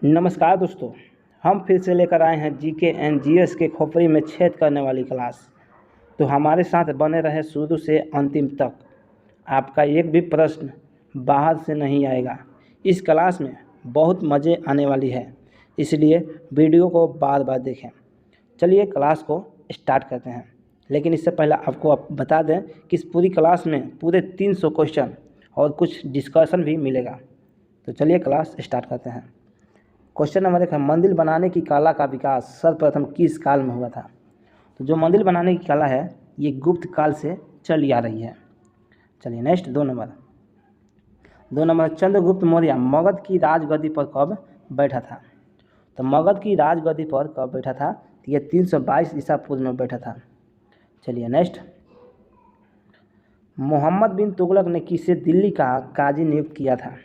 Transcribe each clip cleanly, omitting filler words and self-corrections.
नमस्कार दोस्तों। हम फिर से लेकर आए हैं जीके एंड जीएस के खोपड़ी में छेद करने वाली क्लास। तो हमारे साथ बने रहे शुरू से अंतिम तक। आपका एक भी प्रश्न बाहर से नहीं आएगा। इस क्लास में बहुत मज़े आने वाली है, इसलिए वीडियो को बार बार देखें। चलिए क्लास को स्टार्ट करते हैं, लेकिन इससे पहले आपको बता दें कि इस पूरी क्लास में पूरे 300 क्वेश्चन और कुछ डिस्कशन भी मिलेगा। तो चलिए क्लास स्टार्ट करते हैं। क्वेश्चन नंबर 1 है, मंदिर बनाने की कला का विकास सर्वप्रथम किस काल में हुआ था? तो जो मंदिर बनाने की कला है ये गुप्त काल से चली आ रही है। चलिए नेक्स्ट 2 नंबर, चंद्रगुप्त मौर्य मगध की राजगद्दी पर कब बैठा था? तो मगध की राजगद्दी पर कब बैठा था? तो ये 322 ईसा पूर्व में बैठा था। चलिए नेक्स्ट, मोहम्मद बिन तुगलक ने किसे दिल्ली का काजी नियुक्त किया था?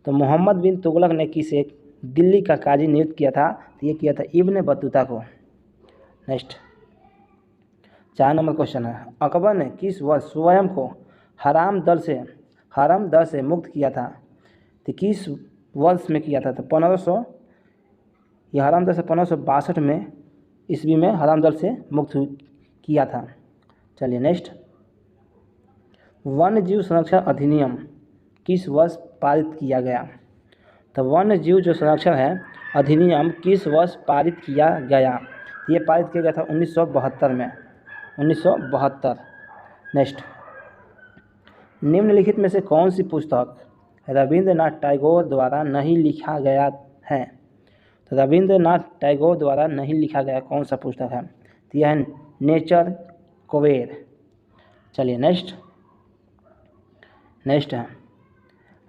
तो मोहम्मद बिन तुगलक ने किसे दिल्ली का काजी नियुक्त किया था? तो ये किया था इब्न बतूता को। नेक्स्ट 4 नंबर क्वेश्चन है, अकबर ने किस वर्ष स्वयं को हराम दर से मुक्त किया था? तो किस वर्ष में किया था? तो 1500 यह हराम दर से 1562 में ईस्वी में हराम दर से मुक्त किया था। चलिए नेक्स्ट, वन्य जीव संरक्षण अधिनियम किस वर्ष पारित किया गया? तो वन्य जीव जो संरक्षण है अधिनियम किस वर्ष पारित किया गया? ये पारित किया गया था 1972 में, 1972। नेक्स्ट, निम्नलिखित में से कौन सी पुस्तक रविंद्रनाथ टैगोर द्वारा नहीं लिखा गया है? तो रविंद्रनाथ टैगोर द्वारा नहीं लिखा गया कौन सा पुस्तक है? तो यह है नेचर कोवेर। चलिए नेक्स्ट है,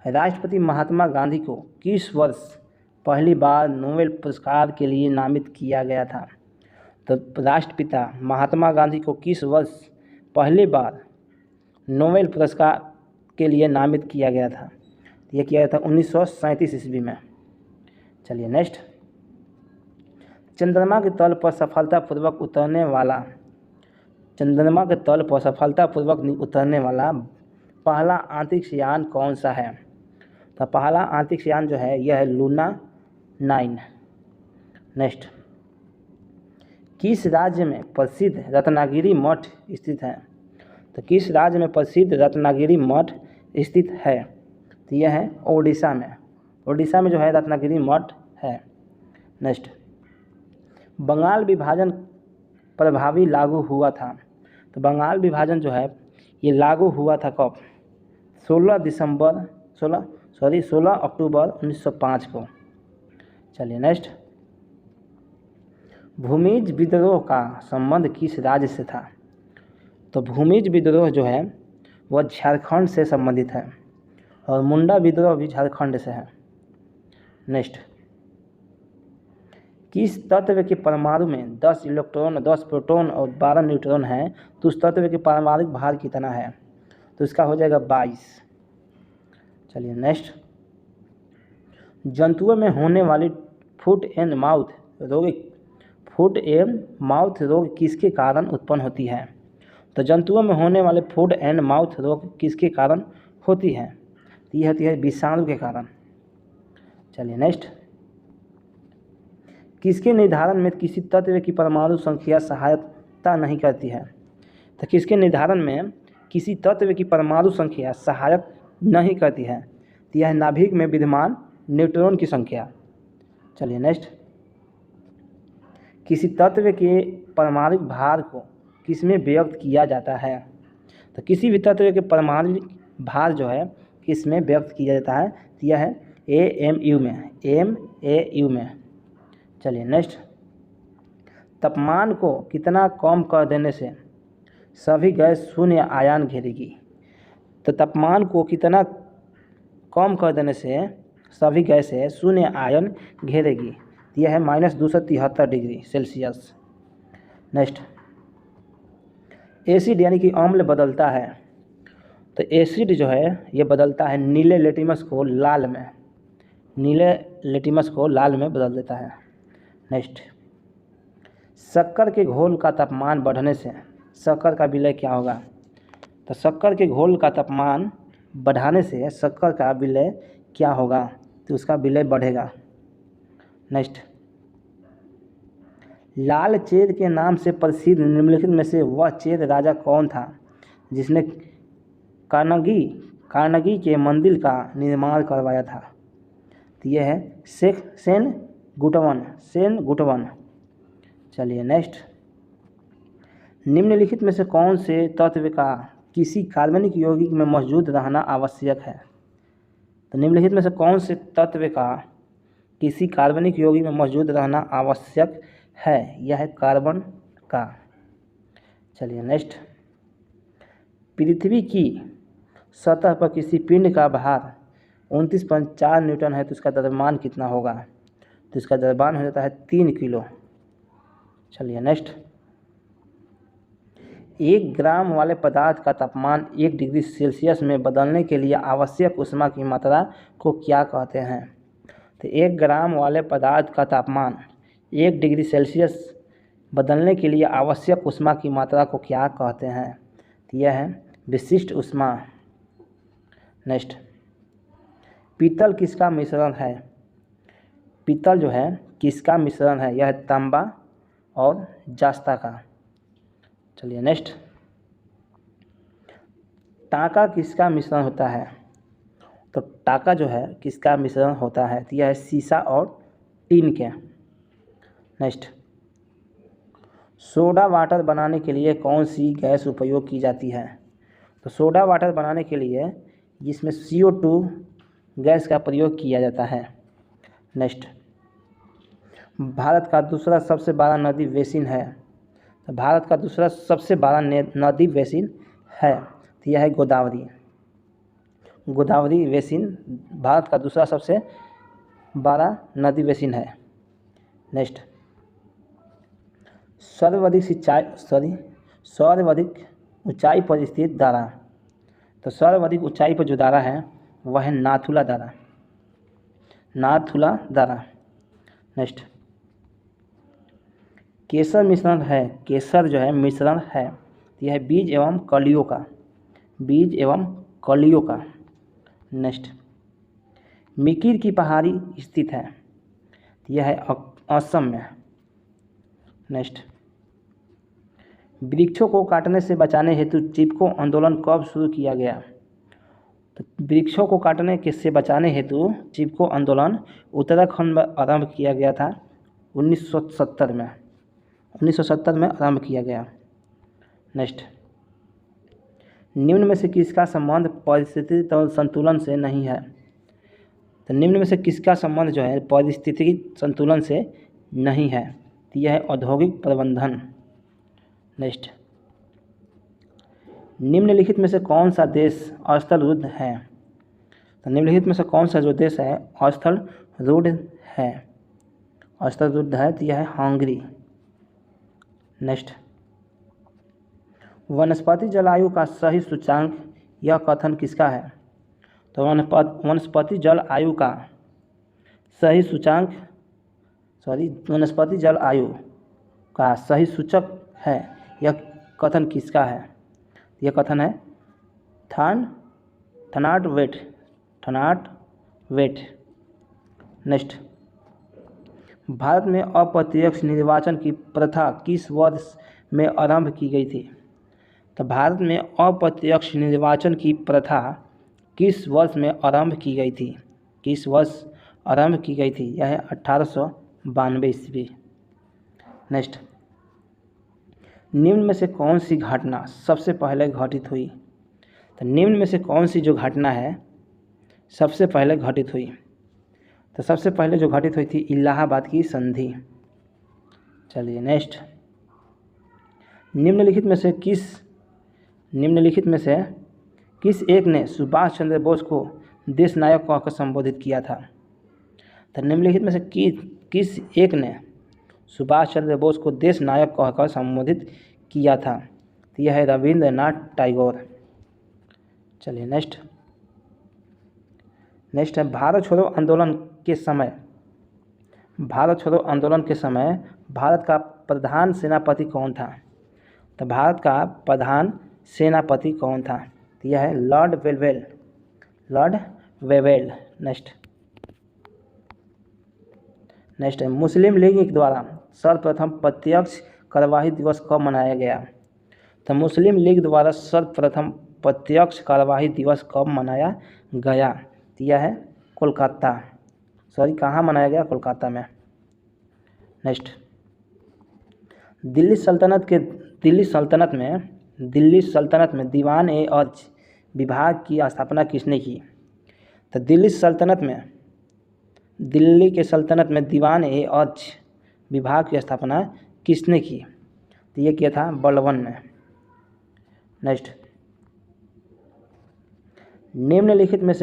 राष्ट्रपति महात्मा गांधी को किस वर्ष पहली बार नोबेल पुरस्कार के लिए नामित किया गया था? तो राष्ट्रपिता महात्मा गांधी को किस वर्ष पहली बार नोबेल पुरस्कार के लिए नामित किया गया था? यह किया गया था 1937 ईस्वी में। चलिए नेक्स्ट, चंद्रमा के तल पर सफलतापूर्वक उतरने वाला पहला अंतरिक्ष यान कौन सा है? तो पहला अंतरिक्ष यान जो है यह है लूना 9। नेक्स्ट, किस राज्य में प्रसिद्ध रत्नागिरी मठ स्थित है? तो किस राज्य में प्रसिद्ध रत्नागिरी मठ स्थित है? तो यह है ओडिशा में। ओडिशा में जो है रत्नागिरी मठ है। नेक्स्ट, बंगाल विभाजन प्रभावी लागू हुआ था? तो बंगाल विभाजन जो है ये लागू हुआ था कब? 16 अक्टूबर 1905 को। चलिए नेक्स्ट, भूमिज विद्रोह का संबंध किस राज्य से था? तो भूमिज विद्रोह जो है वह झारखंड से संबंधित है और मुंडा विद्रोह भी झारखंड से है। नेक्स्ट, किस तत्व के परमाणु में 10 इलेक्ट्रॉन 10 प्रोटॉन और 12 न्यूट्रॉन हैं? तो उस तत्व के पारमाणविक भार कितना है? तो इसका हो जाएगा 22। चलिए नेक्स्ट, जंतुओं में होने वाली फुट एंड माउथ रोग किसके कारण उत्पन्न होती है? तो जंतुओं में होने वाले फुट एंड माउथ रोग किसके कारण होती है? तो यह होती है विषाणु के कारण। चलिए नेक्स्ट, किसके निर्धारण में किसी तत्व की परमाणु संख्या सहायता नहीं करती है? तो किसके निर्धारण में किसी तत्व की परमाणु संख्या सहायक नहीं करती है? तो यह नाभिक में विद्यमान न्यूट्रॉन की संख्या। चलिए नेक्स्ट, किसी तत्व के परमाणविक भार को किसमें व्यक्त किया जाता है? तो किसी भी तत्व के परमाणविक भार जो है किसमें व्यक्त किया जाता है? तो यह है AMU में। चलिए नेक्स्ट, तापमान को कितना कम कर देने से सभी गैस शून्य आयन घेरेगी? तो तापमान को कितना कम कर देने से सभी गैसें शून्य आयन घेरेगी? यह है -273 डिग्री सेल्सियस। नेक्स्ट, एसिड यानी कि अम्ल बदलता है। तो एसिड जो है ये बदलता है नीले लिटमस को लाल में बदल देता है। नेक्स्ट, शक्कर के घोल का तापमान बढ़ने से शक्कर का विलय क्या होगा? तो शक्कर के घोल का तापमान बढ़ाने से शक्कर का विलय क्या होगा? तो उसका विलय बढ़ेगा। नेक्स्ट, लाल चेर के नाम से प्रसिद्ध निम्नलिखित में से वह चेर राजा कौन था जिसने कार्नेगी के मंदिर का निर्माण करवाया था? तो यह है सेन गुटवन। चलिए नेक्स्ट, निम्नलिखित में से कौन से तत्व का किसी कार्बनिक यौगिक में मौजूद रहना आवश्यक है? तो निम्नलिखित में से कौन से तत्व का किसी कार्बनिक यौगिक में मौजूद रहना आवश्यक है? यह है कार्बन का। चलिए नेक्स्ट, पृथ्वी की सतह पर किसी पिंड का भार 29.4 न्यूटन है तो इसका द्रव्यमान कितना होगा? तो इसका द्रव्यमान हो जाता है 3 किलो। चलिए नेक्स्ट, 1 ग्राम वाले पदार्थ का तापमान 1 डिग्री सेल्सियस में बदलने के लिए आवश्यक ऊष्मा की मात्रा को क्या कहते हैं? तो 1 ग्राम वाले पदार्थ का तापमान 1 डिग्री सेल्सियस बदलने के लिए आवश्यक ऊष्मा की मात्रा को क्या कहते हैं? तो यह है विशिष्ट ऊष्मा। नेक्स्ट, पीतल किसका मिश्रण है? पीतल जो है किसका मिश्रण है? यह है तांबा और जस्ता का। चलिए नेक्स्ट, टाका किसका मिश्रण होता है? तो टाका जो है किसका मिश्रण होता है? तो यह है सीसा और टीन के। नेक्स्ट, सोडा वाटर बनाने के लिए कौन सी गैस उपयोग की जाती है? तो सोडा वाटर बनाने के लिए जिसमें CO2 गैस का प्रयोग किया जाता है। नेक्स्ट, भारत का दूसरा सबसे बड़ा नदी बेसिन है? तो भारत का दूसरा सबसे बड़ा नदी बेसिन है तो यह है गोदावरी। गोदावरी बेसिन भारत का दूसरा सबसे बड़ा नदी बेसिन है। नेक्स्ट, सर्वाधिक ऊंचाई पर स्थित दारा? तो सर्वाधिक ऊंचाई पर जो दारा है वह है नाथुला दारा। नेक्स्ट, केसर मिश्रण है, केसर जो है मिश्रण है तो यह है बीज एवं कलियों का। नेक्स्ट, मिकिर की पहाड़ी स्थित है तो यह है असम में। नेक्स्ट, वृक्षों को काटने से बचाने हेतु चिपको आंदोलन कब शुरू किया गया? तो वृक्षों को काटने से बचाने हेतु चिपको आंदोलन उत्तराखंड में आरंभ किया गया था 1970 में आरंभ किया गया। नेक्स्ट, निम्न में से किसका संबंध पारिस्थितिक संतुलन से नहीं है? तो निम्न में से किसका संबंध जो है पारिस्थितिक संतुलन से नहीं है? तो यह है औद्योगिक प्रबंधन। नेक्स्ट, निम्नलिखित में से कौन सा देश अस्थल रुद्ध है? तो निम्नलिखित में से कौन सा जो देश है अस्थल रुद्ध है तो यह है हंगरी। नेक्स्ट, वनस्पति जलायु का सही सूचांक यह कथन किसका है? तो वनस्पति जल आयु का सही सूचक है यह कथन किसका है? यह कथन है थनाट वेट। नेक्स्ट, भारत में अप्रत्यक्ष निर्वाचन की प्रथा किस वर्ष में आरंभ की गई थी? तो भारत में अप्रत्यक्ष निर्वाचन की प्रथा किस वर्ष में आरंभ की गई थी? यह है 1892 ईस्वी। नेक्स्ट, निम्न में से कौन सी घटना सबसे पहले घटित हुई? तो निम्न में से कौन सी जो घटना है सबसे पहले घटित हुई? तो सबसे पहले जो घटित हुई थी इलाहाबाद की संधि। चलिए नेक्स्ट, निम्नलिखित में से किस एक ने सुभाष चंद्र बोस को देश नायक कहकर संबोधित किया था? तो निम्नलिखित में से किस एक ने सुभाष चंद्र बोस को देश नायक कहकर संबोधित किया था? तो यह है रविंद्रनाथ टैगोर। चलिए नेक्स्ट है भारत छोड़ो आंदोलन के समय भारत का प्रधान सेनापति कौन था? तो भारत का प्रधान सेनापति कौन था? तो यह है लॉर्ड वेवेल। नेक्स्ट है मुस्लिम लीग द्वारा सर्वप्रथम प्रत्यक्ष कार्यवाही दिवस कब मनाया गया? तो मुस्लिम लीग द्वारा सर्वप्रथम प्रत्यक्ष कार्यवाही दिवस कब मनाया गया? तो यह है कोलकाता, कहाँ मनाया गया? कोलकाता में। नेक्स्ट, दिल्ली सल्तनत में दीवान-ए-अर्ज विभाग की स्थापना किसने की? तो दिल्ली के सल्तनत में दीवान-ए-अर्ज विभाग की स्थापना किसने की? तो ये किया था बलबन ने। नेक्स्ट, निम्नलिखित में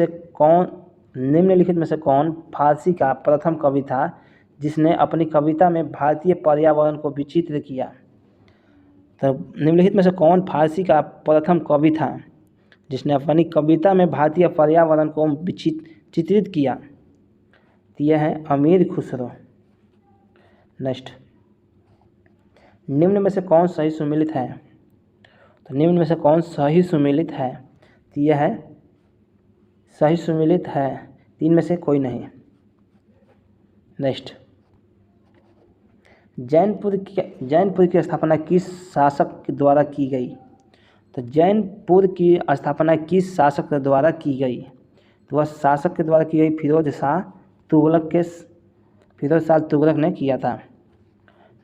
से कौन फारसी का प्रथम कवि था जिसने अपनी कविता में भारतीय पर्यावरण को विचित्र किया? तो निम्नलिखित में से कौन फारसी का प्रथम कवि था जिसने अपनी कविता में भारतीय पर्यावरण को चित्रित किया? तो यह है अमीर खुसरो। नेक्स्ट, निम्न में से कौन सही सुमेलित है? तो निम्न में से कौन सही सुमेलित है? तो यह है सही सुमेलित है, तीन में से कोई नहीं। नेक्स्ट, जैनपुर की स्थापना किस शासक के द्वारा की गई? तो जैनपुर की स्थापना किस शासक के द्वारा की गई? तो वह शासक के द्वारा की गई फिरोज शाह तुगलक ने किया था।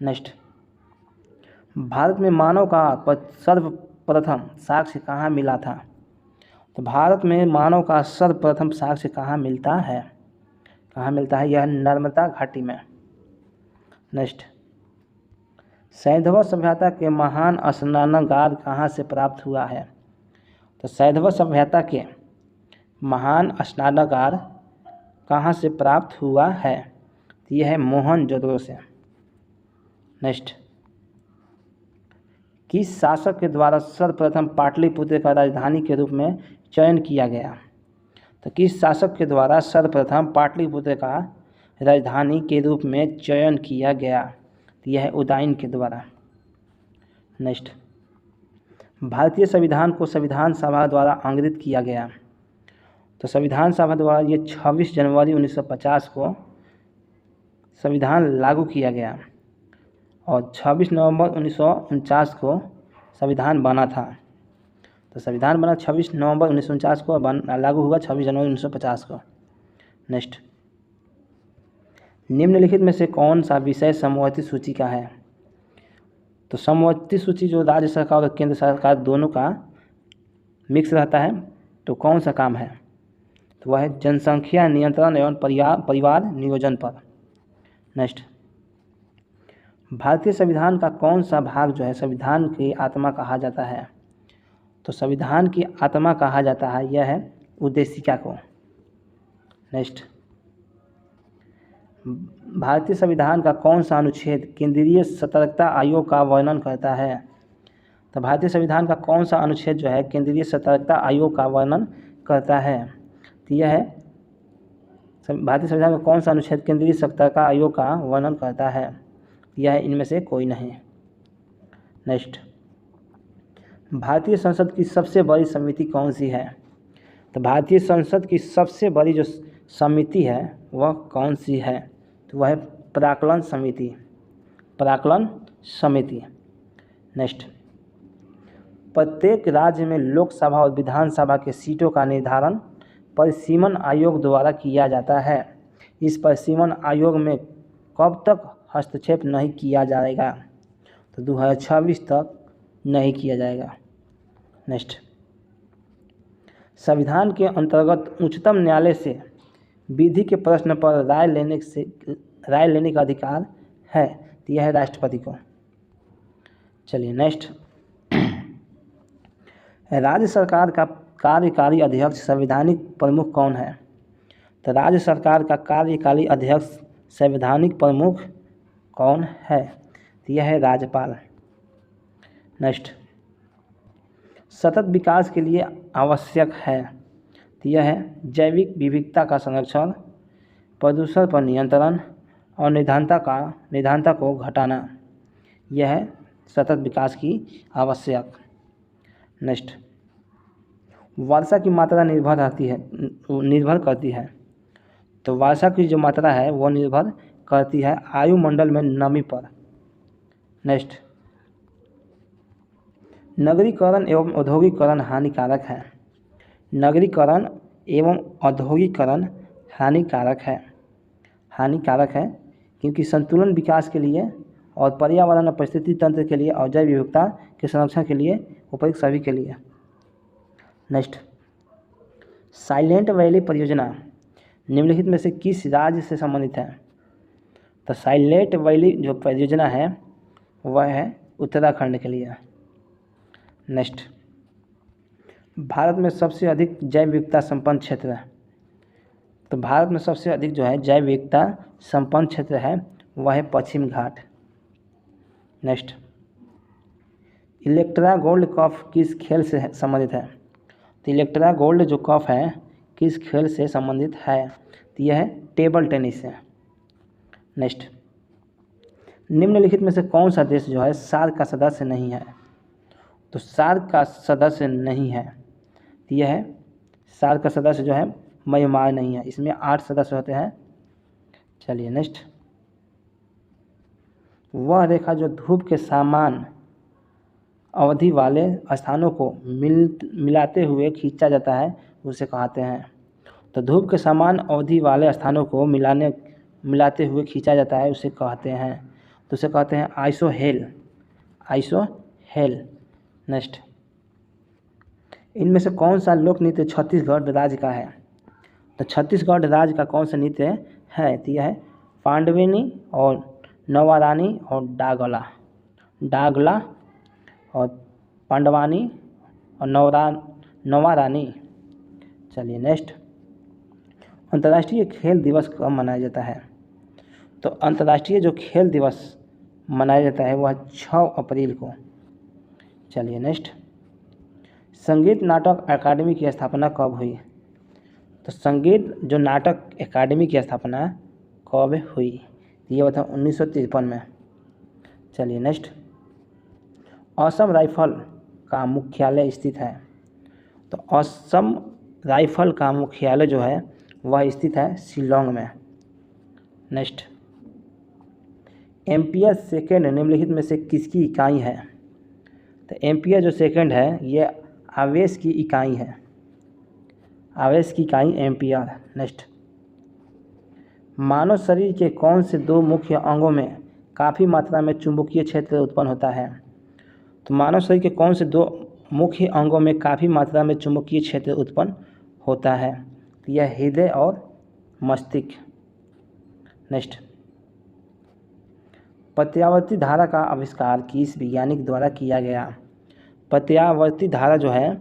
नेक्स्ट, भारत में मानव का सर्वप्रथम साक्ष्य कहाँ मिला था? तो भारत में मानव का सर्वप्रथम साक्ष्य कहाँ मिलता है? यह नर्मदा घाटी में। नेक्स्ट, सैंधव सभ्यता के महान स्नानागार कहाँ से प्राप्त हुआ है? तो सैंधव सभ्यता के महान स्नानागार कहाँ से प्राप्त हुआ है? तो यह है मोहनजोदड़ो से। नेक्स्ट, किस शासक के द्वारा सर्वप्रथम पाटलिपुत्र का राजधानी के रूप में चयन किया गया? तो किस शासक के द्वारा सर्वप्रथम पाटलिपुत्र का राजधानी के रूप में चयन किया गया? तो यह है उदयन के द्वारा। नेक्स्ट, भारतीय संविधान को संविधान सभा द्वारा अंग्रित किया गया। तो संविधान सभा द्वारा ये 26 जनवरी 1950 को संविधान लागू किया गया और 26 नवंबर 1949 को संविधान बना था। तो संविधान बना 26 नवंबर 1949 को, लागू हुआ 26 जनवरी 1950 को। नेक्स्ट, निम्नलिखित में से कौन सा विषय समवर्ती सूची का है? तो समवर्ती सूची जो राज्य सरकार और केंद्र सरकार दोनों का मिक्स रहता है, तो कौन सा काम है? तो वह है जनसंख्या नियंत्रण एवं परिवार नियोजन पर। नेक्स्ट, भारतीय संविधान का कौन सा भाग जो है संविधान की आत्मा कहा जाता है? तो संविधान की आत्मा कहा जाता है यह है उद्देशिका को। नेक्स्ट, भारतीय संविधान का कौन सा अनुच्छेद केंद्रीय सतर्कता आयोग का वर्णन करता है? तो भारतीय संविधान का कौन सा अनुच्छेद जो है केंद्रीय सतर्कता आयोग का वर्णन करता है? तो यह है भारतीय संविधान का कौन सा अनुच्छेद केंद्रीय सतर्कता आयोग का वर्णन करता है? यह है इनमें से कोई नहीं। नेक्स्ट, भारतीय संसद की सबसे बड़ी समिति कौन सी है? तो भारतीय संसद की सबसे बड़ी जो समिति है वह कौन सी है? तो वह है प्राक्कलन समिति। नेक्स्ट, प्रत्येक राज्य में लोकसभा और विधानसभा के सीटों का निर्धारण परिसीमन आयोग द्वारा किया जाता है। इस परिसीमन आयोग में कब तक हस्तक्षेप नहीं किया जाएगा? तो 2026 तक नहीं किया जाएगा। नेक्स्ट, संविधान के अंतर्गत उच्चतम न्यायालय से विधि के प्रश्न पर राय लेने का अधिकार है, तो यह है राष्ट्रपति को। चलिए नेक्स्ट, राज्य सरकार का कार्यकारी अध्यक्ष संवैधानिक प्रमुख कौन है? तो राज्य सरकार का कार्यकारी अध्यक्ष संवैधानिक प्रमुख कौन है? तो यह है राज्यपाल। नेक्स्ट, सतत विकास के लिए आवश्यक है, तो यह है जैविक विविधता का संरक्षण, प्रदूषण पर नियंत्रण और निर्धनता को घटाना। यह है सतत विकास की आवश्यक। नेक्स्ट, वर्षा की मात्रा निर्भर करती है, तो वर्षा की जो मात्रा है वो निर्भर करती है वायुमंडल में नमी पर। नेक्स्ट, नगरीकरण एवं औद्योगिकरण हानिकारक है। नगरीकरण एवं औद्योगिकरण हानिकारक है क्योंकि संतुलन विकास के लिए और पर्यावरण और परिस्थिति तंत्र के लिए और जैव विविधता के संरक्षण के लिए उपयुक्त सभी के लिए। नेक्स्ट, साइलेंट वैली परियोजना निम्नलिखित में से किस राज्य से संबंधित है? तो साइलेंट वैली जो परियोजना है वह है उत्तराखंड के लिए। नेक्स्ट, भारत में सबसे अधिक जैव विविधता संपन्न क्षेत्र है। तो भारत में सबसे अधिक जो है जैव विविधता संपन्न क्षेत्र है वह है पश्चिम घाट। नेक्स्ट, इलेक्ट्रा गोल्ड कप किस खेल से संबंधित है? तो इलेक्ट्रा गोल्ड जो कप है किस खेल से संबंधित है? तो यह है टेबल टेनिस से। नेक्स्ट, निम्नलिखित में से कौन सा देश जो है सार्क का सदस्य नहीं है? तो सार्क का सदस्य नहीं है तो यह है सार्क का सदस्य जो है म्यांमार नहीं है। इसमें 8 सदस्य होते हैं। चलिए नेक्स्ट, वह रेखा जो धूप के समान अवधि वाले स्थानों को मिलाते हुए खींचा जाता है उसे कहते हैं। तो धूप के समान अवधि वाले स्थानों को मिलाते हुए खींचा जाता है उसे कहते हैं। तो उसे कहते हैं आइसोहेल। नेक्स्ट, इनमें से कौन सा लोक नृत्य छत्तीसगढ़ राज्य का है? तो छत्तीसगढ़ राज्य का कौन सा नृत्य है? तो यह है पांडविनी और नवारानी और डागला और पांडवानी और नवारानी। चलिए नेक्स्ट, अंतर्राष्ट्रीय खेल दिवस कब मनाया जाता है? तो अंतर्राष्ट्रीय जो खेल दिवस मनाया जाता है वह 6 अप्रैल को। चलिए नेक्स्ट, संगीत नाटक अकादमी की स्थापना कब हुई? तो संगीत जो नाटक अकादमी की स्थापना कब हुई? ये बता 1953 में। चलिए नेक्स्ट, असम राइफल का मुख्यालय स्थित है। तो असम राइफल का मुख्यालय जो है वह स्थित है शिलोंग में। नेक्स्ट, एम्पियर सेकेंड निम्नलिखित में से किसकी इकाई है? तो एम्पियर जो सेकेंड है ये आवेश की इकाई है। आवेश की इकाई एम्पियर। नेक्स्ट, मानव शरीर के कौन से 2 मुख्य अंगों में काफ़ी मात्रा में चुंबकीय क्षेत्र उत्पन्न होता है? तो मानव शरीर के कौन से 2 मुख्य अंगों में काफ़ी मात्रा में चुंबकीय क्षेत्र उत्पन्न होता है? तो यह हृदय और मस्तिष्क। नेक्स्ट, प्रत्यावर्ती धारा का आविष्कार किस वैज्ञानिक द्वारा किया गया? प्रत्यावर्ती धारा जो है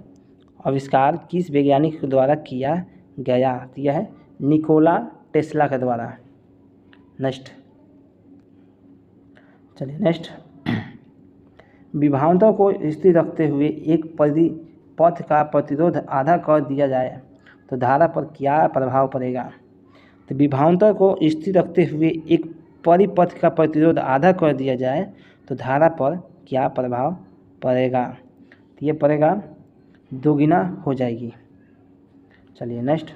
आविष्कार किस वैज्ञानिक द्वारा किया गया? तो यह है निकोला टेस्ला के द्वारा। नेक्स्ट, चलिए नेक्स्ट, विभवांतर को स्थिर रखते हुए एक परिपथ का प्रतिरोध आधा कर दिया जाए तो धारा पर क्या प्रभाव पड़ेगा? तो विभवांतर को स्थिर रखते हुए एक परिपथ का प्रतिरोध आधा कर दिया जाए तो धारा पर क्या प्रभाव पड़ेगा? तो ये पड़ेगा दोगुना हो जाएगी। चलिए नेक्स्ट,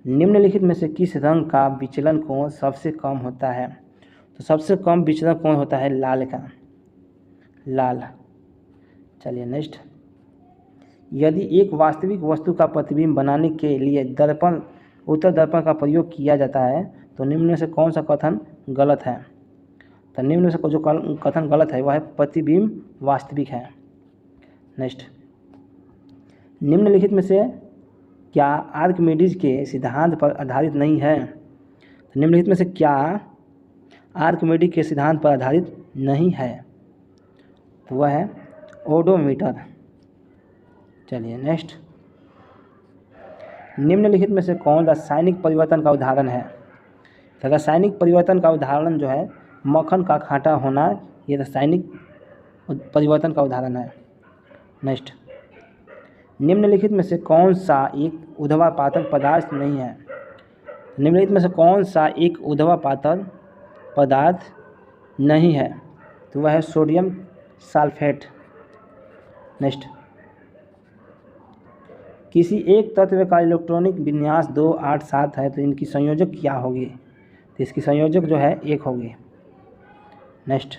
निम्नलिखित में से किस रंग का विचलन कोण सबसे कम होता है? तो सबसे कम विचलन कोण होता है लाल का। लाल। चलिए नेक्स्ट, यदि एक वास्तविक वस्तु का प्रतिबिंब बनाने के लिए उत्तर दर्पण का प्रयोग किया जाता है तो निम्न में से कौन सा कथन गलत है? तो निम्न में से जो कथन गलत है वह है प्रतिबिंब वास्तविक है। नेक्स्ट, निम्नलिखित में से क्या आर्किमिडीज के सिद्धांत पर आधारित नहीं है? तो निम्नलिखित में से क्या आर्किमिडीज के सिद्धांत पर आधारित नहीं है? तो वह है ओडोमीटर। चलिए नेक्स्ट, निम्नलिखित में से कौन रासायनिक परिवर्तन का उदाहरण है? तो रासायनिक परिवर्तन का उदाहरण जो है मक्खन का खाटा होना, ये रासायनिक परिवर्तन का उदाहरण है। नेक्स्ट, निम्नलिखित में से कौन सा एक ऊर्ध्वापातक पदार्थ नहीं है? निम्नलिखित में से कौन सा एक ऊर्ध्वापातक पदार्थ नहीं है? तो वह है सोडियम सल्फेट। नेक्स्ट, किसी एक तत्व का इलेक्ट्रॉनिक विन्यास 2, 8, 7 है तो इनकी संयोजक क्या होगी? तो इसकी संयोजक जो है 1 होगी। नेक्स्ट,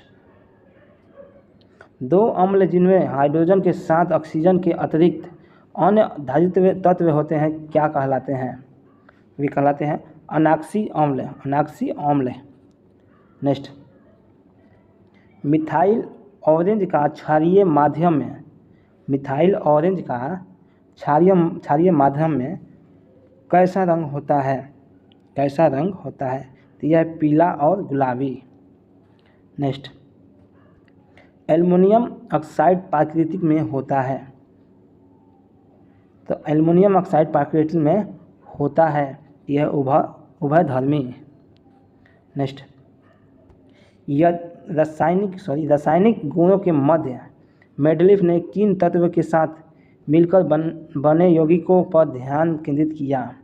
2 अम्ल जिनमें हाइड्रोजन के साथ ऑक्सीजन के अतिरिक्त अन्य धारित्व तत्व होते हैं क्या कहलाते हैं? वे कहलाते हैं अनाक्सी अम्ल। अनाक्सी अम्ल। नेक्स्ट, मिथाइल ऑरेंज का क्षारीय माध्यम में, मिथाइल ऑरेंज का क्षारीय माध्यम में कैसा रंग होता है? कैसा रंग होता है? तो यह पीला और गुलाबी। नेक्स्ट, एल्युमिनियम ऑक्साइड प्राकृतिक में होता है। तो एल्युमिनियम ऑक्साइड प्राकृतिक में होता है, यह उभयधर्मी। नेक्स्ट, यह रासायनिक गुणों के मध्य मेंडलीफ ने किन तत्व के साथ मिलकर बने यौगिकों पर ध्यान केंद्रित किया?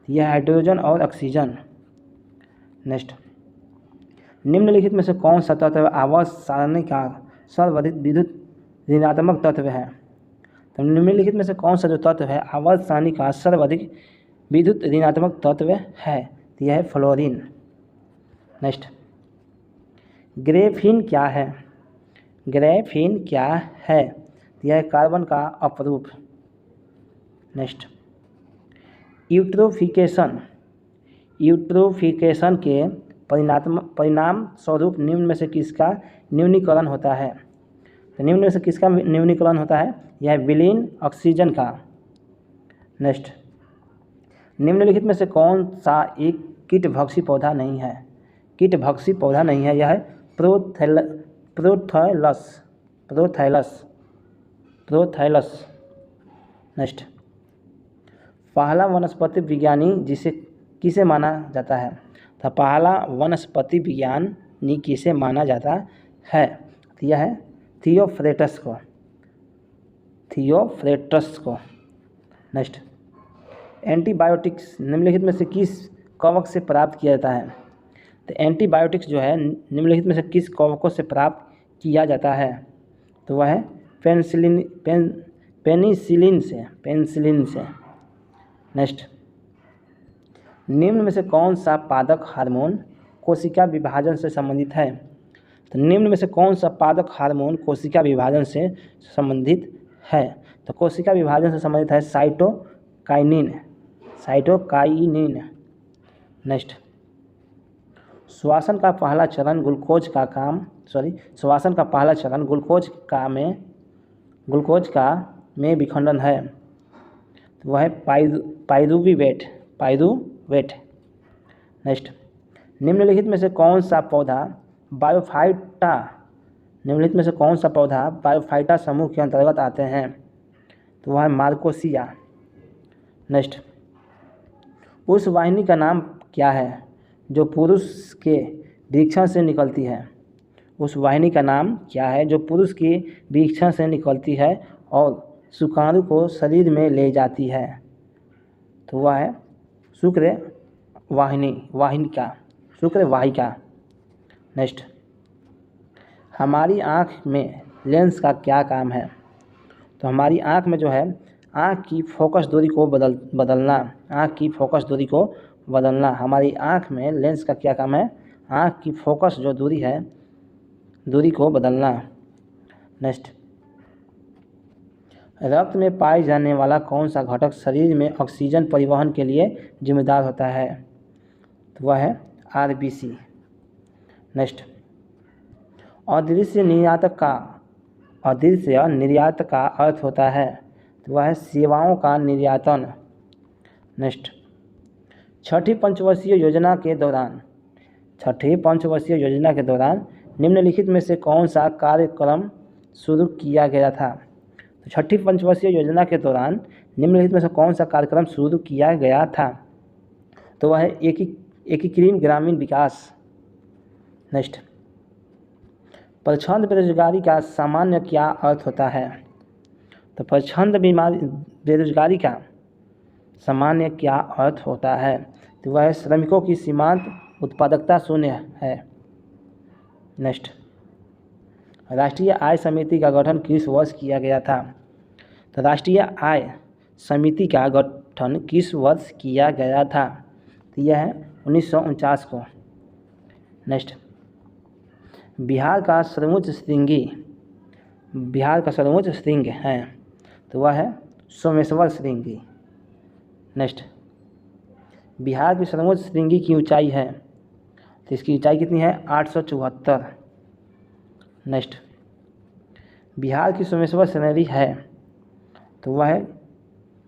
यह हाइड्रोजन और ऑक्सीजन। नेक्स्ट, निम्नलिखित में से कौन सा तत्व आवर्त सारणी का सर्वाधिक विद्युत ऋणात्मक तत्व है? तो निम्नलिखित में से कौन सा जो तत्व है आवर्त सारणी का सर्वाधिक विद्युत ऋणात्मक तत्व है? तो यह है फ्लोरीन। नेक्स्ट, ग्रेफीन क्या है? ग्रेफीन क्या है? तो यह कार्बन का अपरूप। नेक्स्ट, यूट्रोफिकेशन के परिणाम स्वरूप निम्न में से किसका न्यूनीकरण होता है? तो निम्न में से किसका न्यूनीकरण होता है? यह विलीन ऑक्सीजन का। नेक्स्ट, निम्नलिखित में से कौन सा एक कीटभक्षी पौधा नहीं है? कीटभक्षी पौधा नहीं है, यह है प्रोथैलस। नेक्स्ट, पहला वनस्पति विज्ञानी किसे माना जाता है? तो पहला वनस्पति विज्ञानी किसे माना जाता है? तो यह है थियोफ्रेटस को। नेक्स्ट, एंटीबायोटिक्स निम्नलिखित में से किस कवक से प्राप्त किया जाता है? तो एंटीबायोटिक्स जो है निम्नलिखित में से किस कवकों से प्राप्त किया जाता है? तो वह है पेनिसिलिन से। नेक्स्ट, निम्न में से कौन सा पादप हार्मोन कोशिका विभाजन से संबंधित है? तो निम्न में से कौन सा पादप हार्मोन कोशिका विभाजन से संबंधित है? तो कोशिका विभाजन से संबंधित है साइटोकाइनिन। नेक्स्ट, श्वसन का पहला चरण ग्लूकोज का में विखंडन है, तो वह है पाइरूवेट। नेक्स्ट, निम्नलिखित में से कौन सा पौधा बायोफाइटा समूह के अंतर्गत आते हैं? तो वह है मार्कोसिया। नेक्स्ट, उस वाहिनी का नाम क्या है जो पुरुष के वृक्षण से निकलती है? उस वाहिनी का नाम क्या है जो पुरुष के वृक्षण से निकलती है और शुक्राणु को शरीर में ले जाती है? तो वह है शुक्रवाहिका। नेक्स्ट, हमारी आँख में लेंस का क्या काम है? तो हमारी आँख में जो है आँख की फोकस दूरी को बदलना। हमारी आँख में लेंस का क्या काम है? आँख की फोकस जो दूरी को बदलना। नेक्स्ट, रक्त में पाए जाने वाला कौन सा घटक शरीर में ऑक्सीजन परिवहन के लिए जिम्मेदार होता है? तो वह है RBC। नेक्स्ट, अदृश्य निर्यात का अर्थ होता है, तो वह है सेवाओं का निर्यातन। नेक्स्ट, छठी पंचवर्षीय योजना के दौरान निम्नलिखित में से कौन सा कार्यक्रम शुरू किया गया था? तो छठी पंचवर्षीय योजना के दौरान निम्नलिखित में से कौन सा कार्यक्रम शुरू किया गया था? तो वह है एकीकृत ग्रामीण विकास। नेक्स्ट, प्रच्छन्न बेरोजगारी का सामान्य क्या अर्थ होता है? तो प्रच्छन्न बेरोजगारी का सामान्य क्या अर्थ होता है? तो वह श्रमिकों की सीमांत उत्पादकता शून्य है। नेक्स्ट, राष्ट्रीय आय समिति का गठन किस वर्ष किया गया था? तो राष्ट्रीय आय समिति का गठन किस वर्ष किया गया था? तो यह है 1949 को। नेक्स्ट, बिहार का सर्वोच्च श्रृंग है तो वह है सोमेश्वर श्रृंगी। नेक्स्ट, बिहार की सर्वोच्च श्रृंगी की ऊंचाई है तो इसकी ऊंचाई कितनी है 874। नेक्स्ट, बिहार की सोमेश्वर शृंगी है तो वह है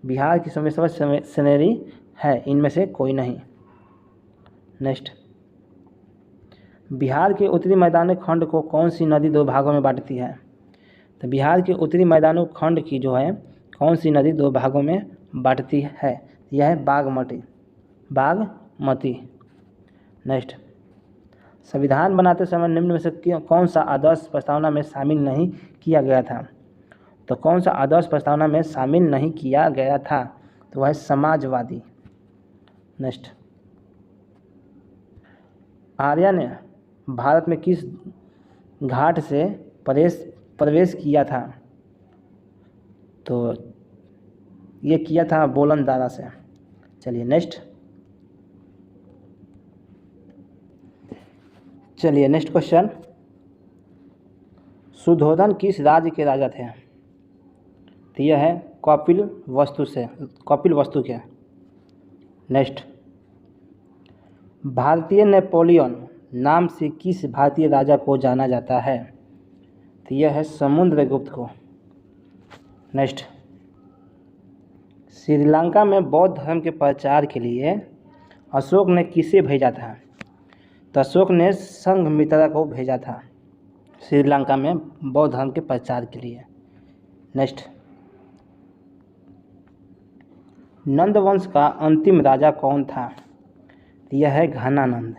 बिहार की सोमेश्वर शृंगी है, इनमें से कोई नहीं। नेक्स्ट, बिहार के उत्तरी मैदानी खंड को कौन सी नदी दो भागों में बांटती है? तो बिहार के उत्तरी मैदानी खंड की जो है कौन सी नदी दो भागों में बांटती है? यह है बागमती। नेक्स्ट, संविधान बनाते समय निम्न में से कौन सा आदर्श प्रस्तावना में शामिल नहीं किया गया था? तो कौन सा आदर्श प्रस्तावना में शामिल नहीं किया गया था? तो वह है समाजवादी। नेक्स्ट, आर्य ने भारत में किस घाट से प्रवेश किया था? तो ये किया था बोलंदारा से। चलिए नेक्स्ट क्वेश्चन, सुधोधन किस राज्य के राजा थे? तो यह है कपिल वस्तु के। नेक्स्ट, भारतीय नेपोलियन नाम से किस भारतीय राजा को जाना जाता है? तो यह है समुद्रगुप्त को। नेक्स्ट, श्रीलंका में बौद्ध धर्म के प्रचार के लिए अशोक ने किसे भेजा था? तो अशोक ने संघमित्रा को भेजा था श्रीलंका में बौद्ध धर्म के प्रचार के लिए। नेक्स्ट, नंद वंश का अंतिम राजा कौन था? यह है घनानंद।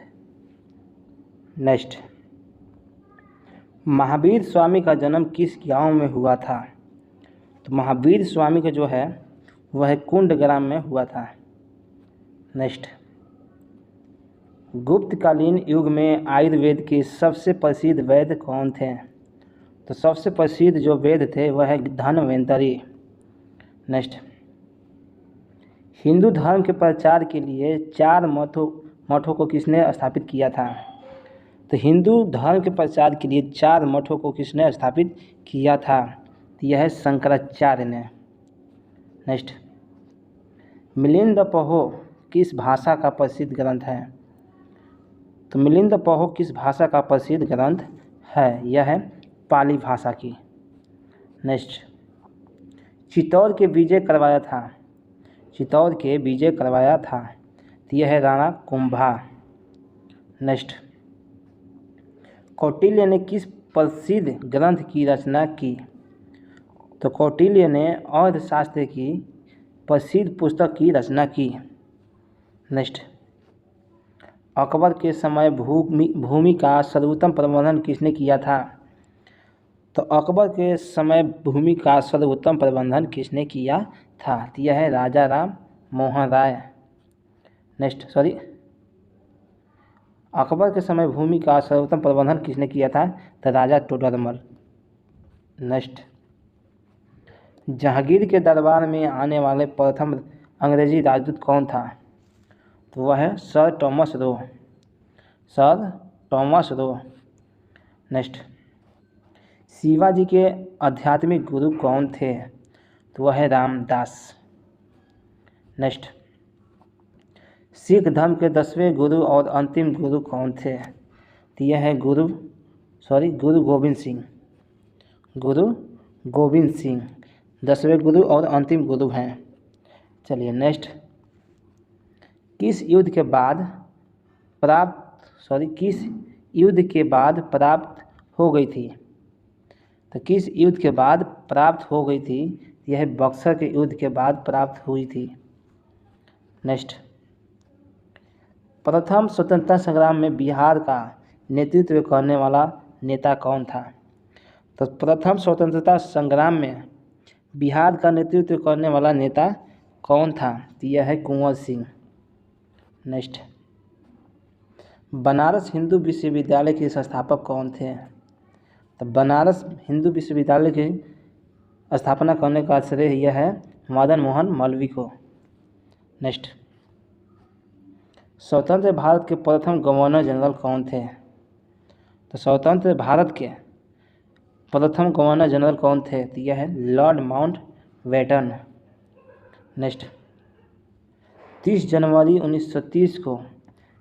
नेक्स्ट, महावीर स्वामी का जन्म किस गांव में हुआ था? तो महावीर स्वामी का जो है वह कुंडग्राम में हुआ था। नेक्स्ट, गुप्तकालीन युग में आयुर्वेद के सबसे प्रसिद्ध वैद्य कौन थे? तो सबसे प्रसिद्ध जो वैद्य थे वह है धन्वंतरी। नेक्स्ट, हिंदू धर्म के प्रचार के लिए 4 मठों को किसने स्थापित किया था? तो हिंदू धर्म के प्रचार के लिए 4 मठों को किसने स्थापित किया था? तो यह है शंकराचार्य ने। नेक्स्ट, मिलिंद-पहो किस भाषा का प्रसिद्ध ग्रंथ है? तो मिलिंद-पहो किस भाषा का प्रसिद्ध ग्रंथ है? यह है पाली भाषा की। नेक्स्ट, चित्तौड़ के विजय करवाया था तो यह है राणा कुंभा। नेक्स्ट, कौटिल्य ने किस प्रसिद्ध ग्रंथ की रचना की? तो कौटिल्य ने अर्थशास्त्र की प्रसिद्ध पुस्तक की रचना की। नेक्स्ट, अकबर के समय भूमि का सर्वोत्तम प्रबंधन किसने किया था? तो अकबर के समय भूमि का सर्वोत्तम प्रबंधन किसने किया था? तो यह है राजा राम मोहन राय। अकबर के समय भूमि का सर्वोत्तम प्रबंधन किसने किया था? तो राजा टोडरमल। नेक्स्ट, जहांगीर के दरबार में आने वाले प्रथम अंग्रेजी राजदूत कौन था? तो वह है sir Thomas Roe. Next, Shivaji के आध्यात्मिक गुरु कौन थे? तो वह है रामदास। नेक्स्ट, सिख धर्म के 10वें गुरु और अंतिम गुरु कौन थे? तो यह है गुरु गोविंद सिंह 10वें गुरु और अंतिम गुरु हैं। चलिए नेक्स्ट, किस युद्ध के बाद प्राप्त हो गई थी? तो किस युद्ध के बाद प्राप्त हो गई थी? यह बक्सर के युद्ध के बाद प्राप्त हुई थी। नेक्स्ट, प्रथम स्वतंत्रता संग्राम में बिहार का नेतृत्व करने वाला नेता कौन था? तो प्रथम स्वतंत्रता संग्राम में बिहार का नेतृत्व करने वाला नेता कौन था? तो यह है कुंवर सिंह। नेक्स्ट, बनारस हिंदू विश्वविद्यालय के संस्थापक कौन थे? तो बनारस हिंदू विश्वविद्यालय की स्थापना करने का श्रेय यह है मदन मोहन मालवीय को। नेक्स्ट, स्वतंत्र भारत के प्रथम गवर्नर जनरल कौन थे? तो स्वतंत्र भारत के प्रथम गवर्नर जनरल कौन थे? तो यह है लॉर्ड माउंटबेटन। नेक्स्ट, 30 जनवरी 1930 को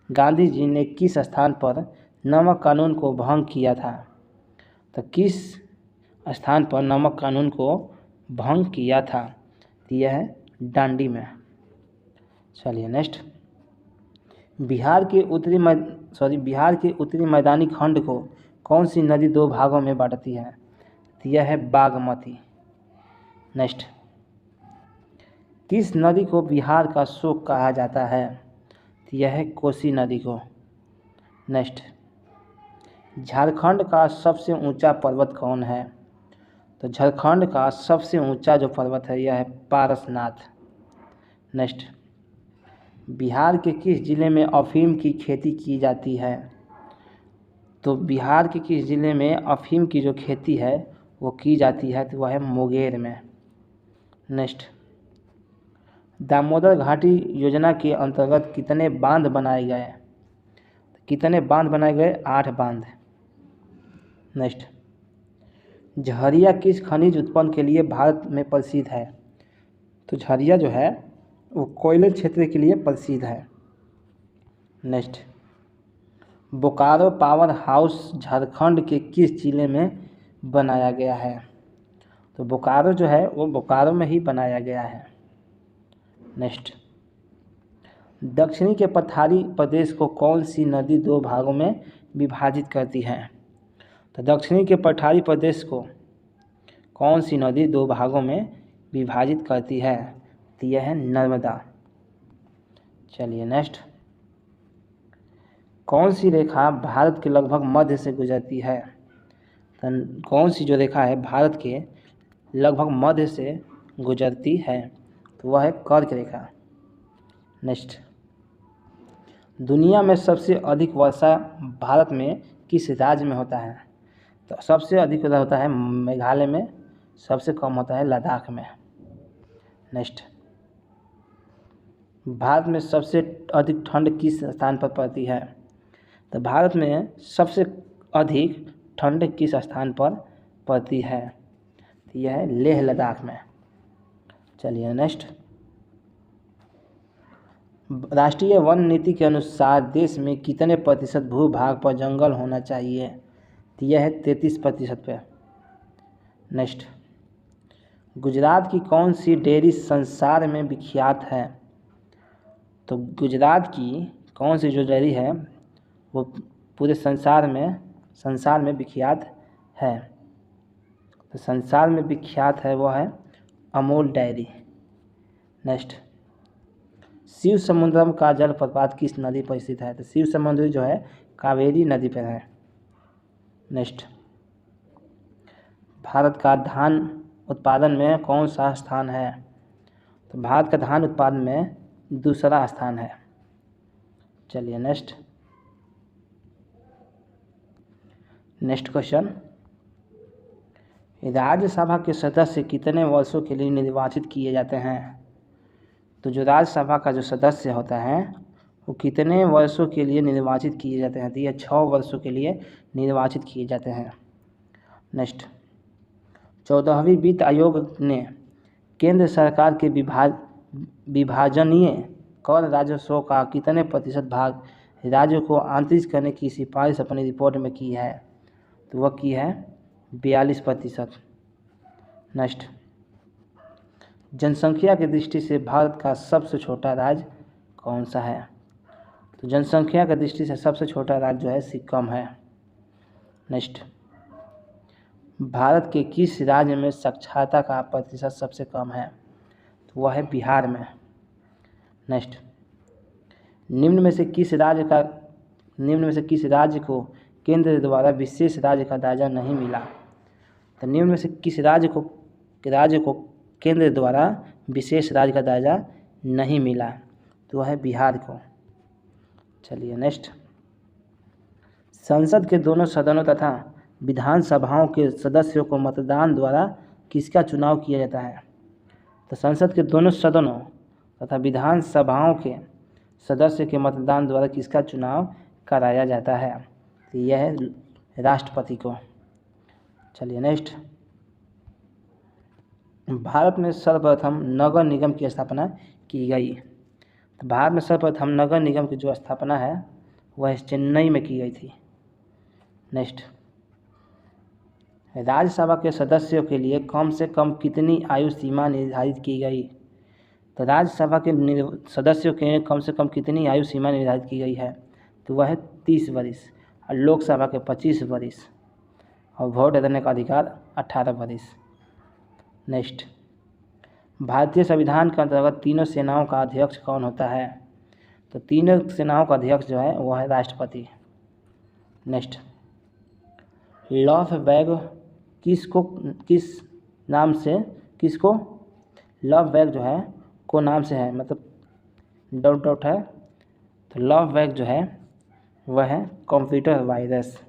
गांधी जी ने किस स्थान पर नमक कानून को भंग किया था? तो किस स्थान पर नमक कानून को भंग किया था? तो यह है डांडी में। चलिए नेक्स्ट, बिहार के उत्तरी मैदानी खंड को कौन सी नदी 2 भागों में बांटती है? तो यह है बागमती। नेक्स्ट, किस नदी को बिहार का शोक कहा जाता है? तो यह है कोसी नदी को। नेक्स्ट, झारखंड का सबसे ऊंचा पर्वत कौन है? तो झारखंड का सबसे ऊंचा जो पर्वत है यह है पारसनाथ। नेक्स्ट, बिहार के किस जिले में अफीम की खेती की जाती है? तो बिहार के किस जिले में अफीम की जो खेती है वो की जाती है? तो वह है मुंगेर में। नेक्स्ट, दामोदर घाटी योजना के अंतर्गत कितने बांध बनाए गए? कितने बांध बनाए गए? 8 बांध। नेक्स्ट, झरिया किस खनिज उत्पन्न के लिए भारत में प्रसिद्ध है? तो झरिया जो है वो कोयले क्षेत्र के लिए प्रसिद्ध है। Next, Bokaro power house Jharkhand के किस जिले में बनाया गया है? तो बोकारो जो है वो बोकारो में ही बनाया गया है। नेक्स्ट, दक्षिणी के पठारी प्रदेश को कौन सी नदी 2 भागों में विभाजित करती है? तो दक्षिणी के पठारी प्रदेश को कौन सी नदी 2 भागों में विभाजित करती है? तो यह है नर्मदा। चलिए नेक्स्ट, कौन सी रेखा भारत के लगभग मध्य से गुजरती है? तो कौन सी जो रेखा है भारत के लगभग मध्य से गुजरती है? तो वह है कर्क रेखा। नेक्स्ट, दुनिया में सबसे अधिक वर्षा भारत में किस राज्य में होता है? तो सबसे अधिक होता है मेघालय में, सबसे कम होता है लद्दाख में। नेक्स्ट, भारत में सबसे अधिक ठंड किस स्थान पर पड़ती है? तो भारत में सबसे अधिक ठंड किस स्थान पर पड़ती है? तो यह है लेह लद्दाख में। चलिए नेक्स्ट, राष्ट्रीय वन नीति के अनुसार देश में कितने प्रतिशत भूभाग पर जंगल होना चाहिए? तो यह है 33% पे। नेक्स्ट, गुजरात की कौन सी डेयरी संसार में विख्यात है? तो गुजरात की कौन सी जो डेयरी है वो पूरे संसार में विख्यात है? तो संसार में विख्यात है वो है अमूल डेयरी। नेक्स्ट, शिव समुद्रम का जलप्रपात किस नदी पर स्थित है? तो शिव समुद्र जो है कावेरी नदी पर है। नेक्स्ट, भारत का धान उत्पादन में कौन सा स्थान है? तो भारत का धान उत्पादन में दूसरा स्थान है। चलिए नेक्स्ट क्वेश्चन, राज्यसभा के सदस्य कितने वर्षों के लिए निर्वाचित किए जाते हैं? तो जो राज्यसभा का जो सदस्य होता है वो कितने वर्षों के लिए निर्वाचित किए जाते हैं? तो ये 6 वर्षों के लिए निर्वाचित किए जाते हैं। नेक्स्ट, 14वीं वित्त आयोग ने केंद्र सरकार के विभाजनीय कर राजस्व का कितने प्रतिशत भाग राज्यों को आंतरिक करने की सिफारिश अपनी रिपोर्ट में की है? तो वह की है 42%। नेक्स्ट, जनसंख्या की दृष्टि से भारत का सबसे छोटा राज्य कौन सा है? तो जनसंख्या की दृष्टि से सबसे छोटा राज्य जो है सिक्किम है। नेक्स्ट, भारत के किस राज्य में साक्षरता का प्रतिशत सबसे कम है? तो वह है बिहार में। नेक्स्ट, निम्न में से किस राज्य को केंद्र द्वारा विशेष राज्य का दर्जा नहीं मिला? तो निम्न में से किस राज्य को केंद्र द्वारा विशेष राज्य का दर्जा नहीं मिला? तो वह है बिहार को। चलिए नेक्स्ट, संसद के दोनों सदनों तथा विधानसभाओं के सदस्यों को मतदान द्वारा किसका चुनाव किया जाता है? तो संसद के दोनों सदनों तथा विधानसभाओं के सदस्य के मतदान द्वारा किसका चुनाव कराया जाता है? तो यह है राष्ट्रपति को। चलिए नेक्स्ट, भारत में सर्वप्रथम नगर निगम की स्थापना की गई। तो भारत में सर्वप्रथम नगर निगम की जो स्थापना है वह चेन्नई में की गई थी। नेक्स्ट, राज्यसभा के सदस्यों के लिए कम से कम कितनी आयु सीमा निर्धारित की गई। तो राज्यसभा के सदस्यों के लिए कम से कम कितनी आयु सीमा निर्धारित की गई है, तो वह है 30 वर्ष, और लोकसभा के 25 वर्ष, और वोट देने का अधिकार 18 वर्ष। नेक्स्ट, भारतीय संविधान के अंतर्गत तीनों सेनाओं का अध्यक्ष कौन होता है। तो तीनों सेनाओं का अध्यक्ष जो है वह है राष्ट्रपति। नेक्स्ट, लौह बैग किस नाम से, किसको लौह बैग जो है को नाम से है, मतलब डॉट है, तो लौह बैग जो है वह है कंप्यूटर वायरस।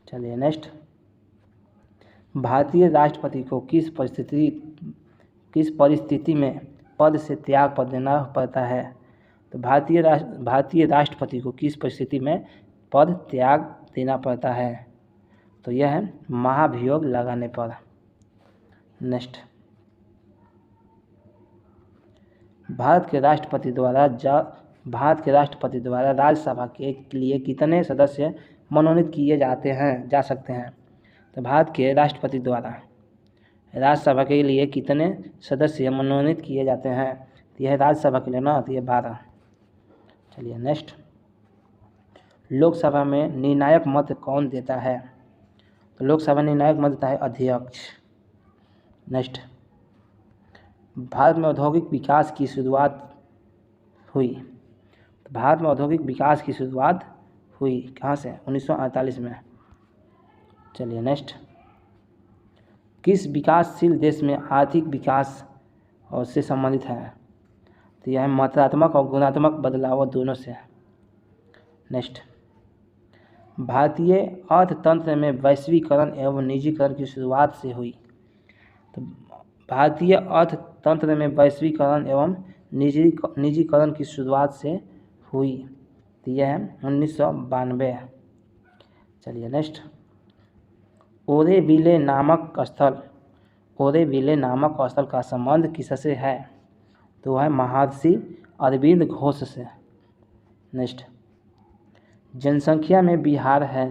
चलिए नेक्स्ट, भारतीय राष्ट्रपति को किस परिस्थिति में पद से त्याग पद देना पड़ता है। तो भारतीय राष्ट्रपति को किस परिस्थिति में पद त्याग देना पड़ता है, तो यह है महाभियोग लगाने पर। नेक्स्ट, भारत के राष्ट्रपति द्वारा राज्यसभा के लिए कितने सदस्य मनोनीत किए जा सकते हैं। तो भारत के राष्ट्रपति द्वारा राज्यसभा के लिए कितने सदस्य मनोनीत किए जाते हैं, तो यह राज्यसभा के लिए ना, तो यह 12। चलिए नेक्स्ट, लोकसभा में निर्णायक मत कौन देता है। तो लोकसभा निर्णायक मत देता है अध्यक्ष। नेक्स्ट, भारत में औद्योगिक विकास की शुरुआत हुई। तो भारत में औद्योगिक विकास की शुरुआत हुई कहाँ से, 1948 में। चलिए नेक्स्ट, किस विकासशील देश में आर्थिक विकास और से संबंधित है। तो यह मात्रात्मक और गुणात्मक बदलाव दोनों से। नेक्स्ट, भारतीय अर्थतंत्र में वैश्वीकरण एवं निजीकरण की शुरुआत से हुई। तो भारतीय अर्थतंत्र में वैश्वीकरण एवं निजीकरण की शुरुआत से हुई, तो यह है 1992। चलिए नेक्स्ट, ओरेविले नामक स्थल का संबंध किससे है, तो वह है महर्षि अरविंद घोष से। नेक्स्ट, जनसंख्या में बिहार है।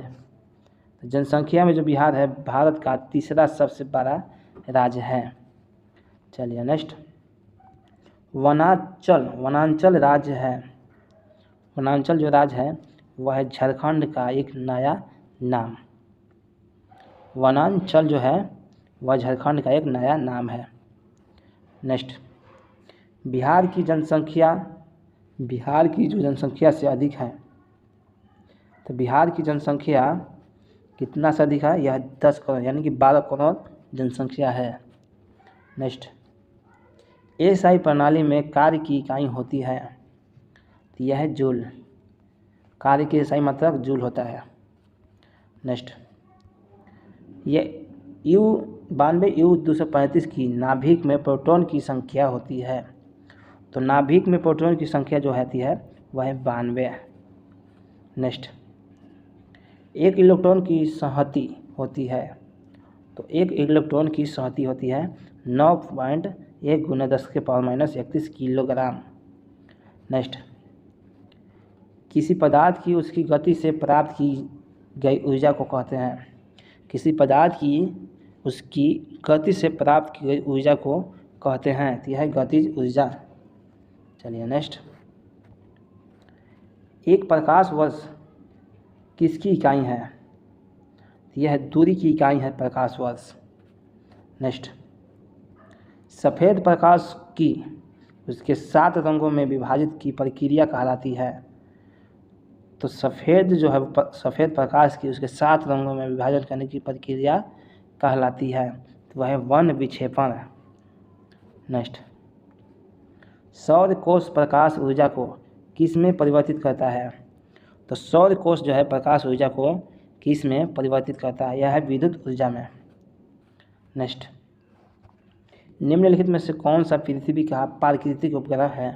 तो जनसंख्या में जो बिहार है भारत का तीसरा सबसे बड़ा राज्य है। चलिए नेक्स्ट, वनांचल राज्य है। वनांचल जो राज्य है वह है झारखंड का एक नया नाम। वनांचल जो है वह झारखंड का एक नया नाम है। नेक्स्ट, बिहार की जो जनसंख्या से अधिक है। तो बिहार की जनसंख्या कितना से अधिक है, यह 10 करोड़ यानी कि 12 करोड़ जनसंख्या है। नेक्स्ट, एएसआई प्रणाली में कार्य की इकाई होती है, तो यह है जूल। कार्य की इकाई मतलब जूल होता है। नेक्स्ट, ये U235 की नाभिक में प्रोटॉन की संख्या होती है। तो नाभिक में प्रोटॉन की संख्या जो होती है वह है 92। नेक्स्ट, एक इलेक्ट्रॉन की संहति होती है। तो एक इलेक्ट्रॉन की संहति होती है 9.1 × 10⁻³ किलोग्राम। नेक्स्ट, किसी पदार्थ की उसकी गति से प्राप्त की गई ऊर्जा को कहते हैं। किसी पदार्थ की उसकी गति से प्राप्त की गई ऊर्जा को कहते हैं, तो यह है गतिज ऊर्जा। चलिए नेक्स्ट, एक प्रकाश वर्ष किसकी इकाई है, तो यह दूरी की इकाई है प्रकाश वर्ष। नेक्स्ट, सफ़ेद प्रकाश की उसके 7 रंगों में विभाजित की प्रक्रिया कहलाती है। तो सफ़ेद जो है सफ़ेद प्रकाश की उसके 7 रंगों में विभाजन करने की प्रक्रिया कहलाती है, तो वह है वर्ण विक्षेपण। नेक्स्ट, सौर कोश प्रकाश ऊर्जा को किस में परिवर्तित करता है। तो सौर कोश जो है प्रकाश ऊर्जा को किस में परिवर्तित करता है, यह है विद्युत ऊर्जा में। नेक्स्ट, निम्नलिखित में से कौन सा पृथ्वी का प्राकृतिक उपग्रह है,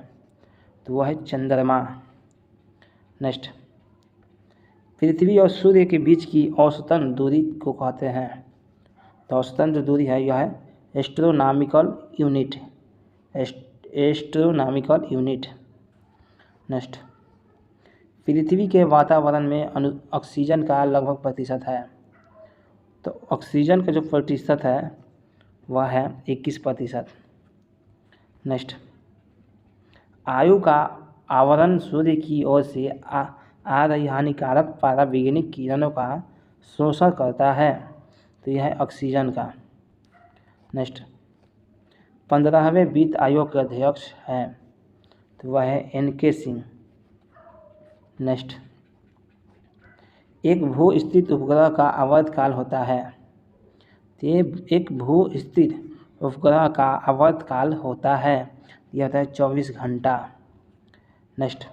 तो वह है चंद्रमा। नेक्स्ट, पृथ्वी और सूर्य के बीच की औसतन दूरी को कहते हैं। तो औसतन जो दूरी है यह है astronomical unit. Astronomical unit. Next, पृथ्वी के वातावरण में ऑक्सीजन का लगभग प्रतिशत है। तो ऑक्सीजन का जो प्रतिशत है वह है 21%। नेक्स्ट, वायु का आवरण सूर्य की ओर से आ रही हानिकारक पराबैंगनी किरणों का शोषण करता है। तो यह है ऑक्सीजन का। नेक्स्ट, 15वें वित्त आयोग के अध्यक्ष हैं तो वह है NK सिंह। नेक्स्ट, एक भू स्थित उपग्रह का आवर्तकाल होता है। तो एक भू स्थित उपग्रह का आवर्तकाल होता है, यह होता है 24 घंटा। नेक्स्ट,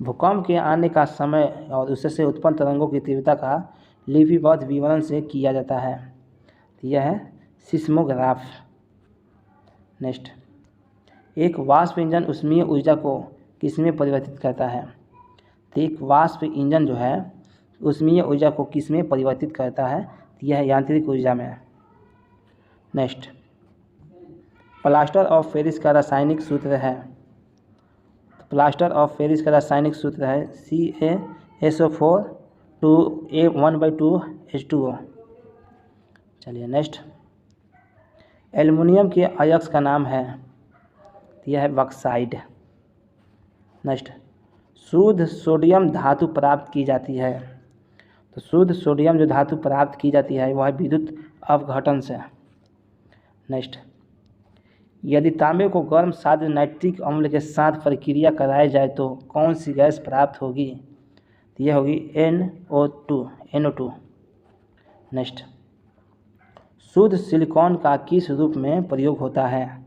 भूकंप के आने का समय और उससे उत्पन्न तरंगों की तीव्रता का लिपिबद्ध विवरण से किया जाता है। तो यह है सिस्मोग्राफ। नेक्स्ट, एक वाष्प इंजन ऊष्मीय ऊर्जा को किसमें परिवर्तित करता है। तो एक वाष्प इंजन जो है ऊष्मीय ऊर्जा को किसमें परिवर्तित करता है, तो यह यांत्रिक ऊर्जा में। नेक्स्ट, प्लास्टर ऑफ पेरिस का रासायनिक सूत्र है। प्लास्टर ऑफ पेरिस का रासायनिक सूत्र है CaSO4 1/2H2O। चलिए नेक्स्ट, एल्युमिनियम के अयस्क का नाम है, यह है बॉक्साइड। नेक्स्ट, शुद्ध सोडियम धातु प्राप्त की जाती है। तो शुद्ध सोडियम जो धातु प्राप्त की जाती है वह विद्युत अपघटन से। नेक्स्ट, यदि तांबे को गर्म साद्य नाइट्रिक अम्ल के साथ प्रक्रिया कराया जाए तो कौन सी गैस प्राप्त होगी, तो यह होगी NO2। नेक्स्ट, शुद्ध सिलिकॉन का किस रूप में प्रयोग होता है।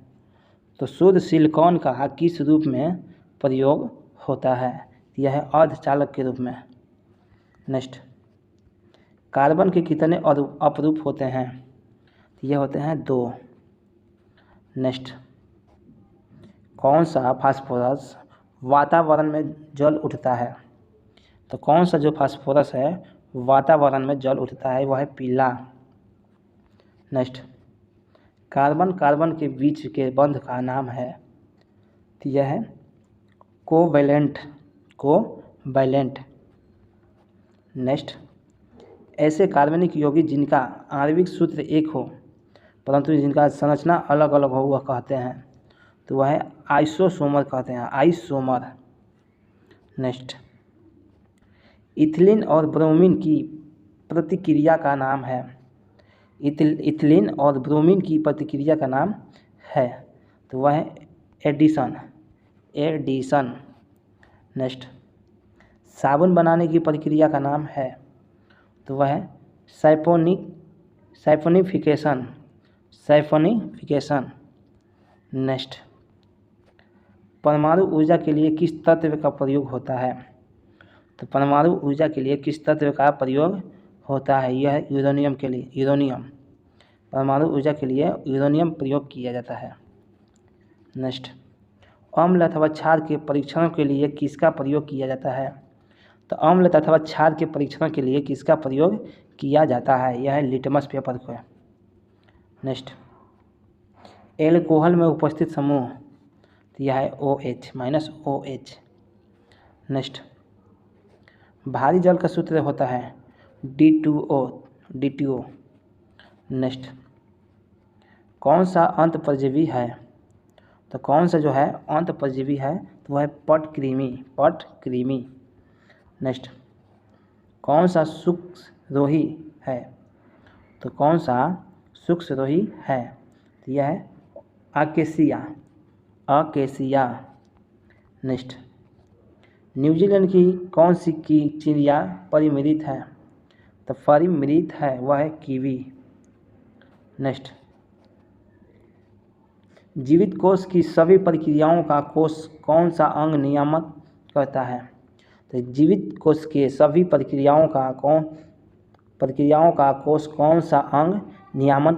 तो शुद्ध सिलिकॉन का किस रूप में प्रयोग होता है, यह है अर्धचालक के रूप में। नेक्स्ट, कार्बन के कितने अपरूप होते हैं, यह होते हैं 2। नेक्स्ट, कौन सा फास्फोरस वातावरण में जल उठता है। तो कौन सा जो फास्फोरस है वातावरण में जल उठता है वह है पीला। नेक्स्ट, कार्बन कार्बन के बीच के बंध का नाम है, तो यह है कोवैलेंट। नेक्स्ट, ऐसे कार्बनिक यौगिक जिनका आणविक सूत्र एक हो परंतु जिनका संरचना अलग अलग हो वह कहते हैं, तो वह है आइसोसोमर कहते हैं, आइसोमर। नेक्स्ट, इथिलीन और ब्रोमीन की प्रतिक्रिया का नाम है। इथिलीन और ब्रोमीन की प्रतिक्रिया का नाम है, तो वह है एडिशन। नेक्स्ट, साबुन बनाने की प्रक्रिया का नाम है, तो वह है सैफोनिफिकेशन। नेक्स्ट, परमाणु ऊर्जा के लिए किस तत्व का प्रयोग होता है। तो परमाणु ऊर्जा के लिए किस तत्व का प्रयोग होता है, यह है यूरेनियम के लिए, यूरेनियम। परमाणु ऊर्जा के लिए यूरेनियम प्रयोग किया जाता है। नेक्स्ट, अम्ल अथवा क्षार के परीक्षण के लिए किसका प्रयोग किया जाता है। तो अम्ल अथवा क्षार के परीक्षण के लिए किसका प्रयोग किया जाता है, यह है लिटमस पेपर को। नेक्स्ट, एल्कोहल में उपस्थित समूह, तो यह है OH-OH। नेक्स्ट, भारी जल का सूत्र होता है D2O। नेक्स्ट, कौन सा अंत परजीवी है। तो कौन सा जो है अंत परजीवी है तो वह है पटकृमि। नेक्स्ट, कौन सा सूक्ष्मरोही है। तो कौन सा सूक्ष्मरोही है, तो यह है अकेसिया। नेक्स्ट, न्यूजीलैंड की कौन सी की चिड़िया परिमृत है। तो परिमृत है वह है कीवी। नेक्स्ट, जीवित कोश की सभी प्रक्रियाओं का कोश कौन सा अंग नियामक करता है। तो जीवित कोश के सभी प्रक्रियाओं का कोश कौन सा अंग नियामन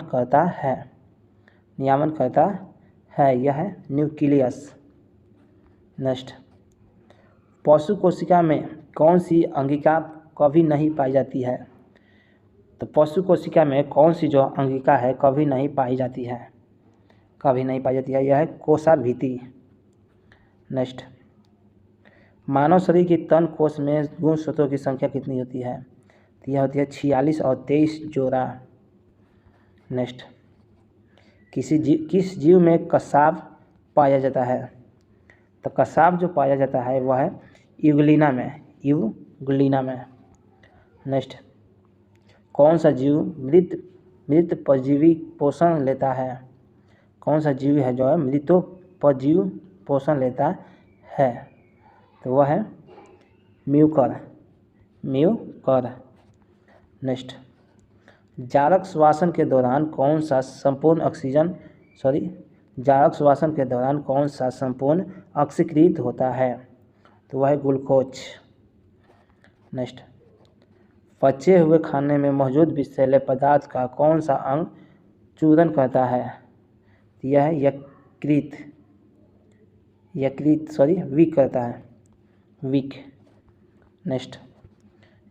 करता है, यह है न्यूक्लियस। नेक्स्ट, पशु कोशिका में कौन सी अंगिका कभी नहीं पाई जाती है? तो पशु कोशिका में कौन सी जो अंगिका है कभी नहीं पाई जाती है? कभी नहीं पाई जाती है, यह है कोशाभिति। नेक्स्ट, मानव शरीर की तन कोश में गुणसूत्रों की संख्या कितनी होती है? तो यह होती है 46 और 23 जोड़ा। नेक्स्ट, किस जीव में कसाव पाया जाता है? तो कसाव जो पाया जाता है वह है यूग्लिना में। नेक्स्ट, कौन सा जीव मृत परजीवी पोषण लेता है? कौन सा जीव है जो है मृतो परजीवी पोषण लेता है? तो वह है म्यूकर। नेक्स्ट, जारक श्वसन के दौरान कौन सा संपूर्ण ऑक्सीकृत होता है? तो वह है ग्लूकोज। नेक्स्ट, पचे हुए खाने में मौजूद विषैले पदार्थ का कौन सा अंग चूर्ण करता है? यह है विक करता है, विक। नेक्स्ट,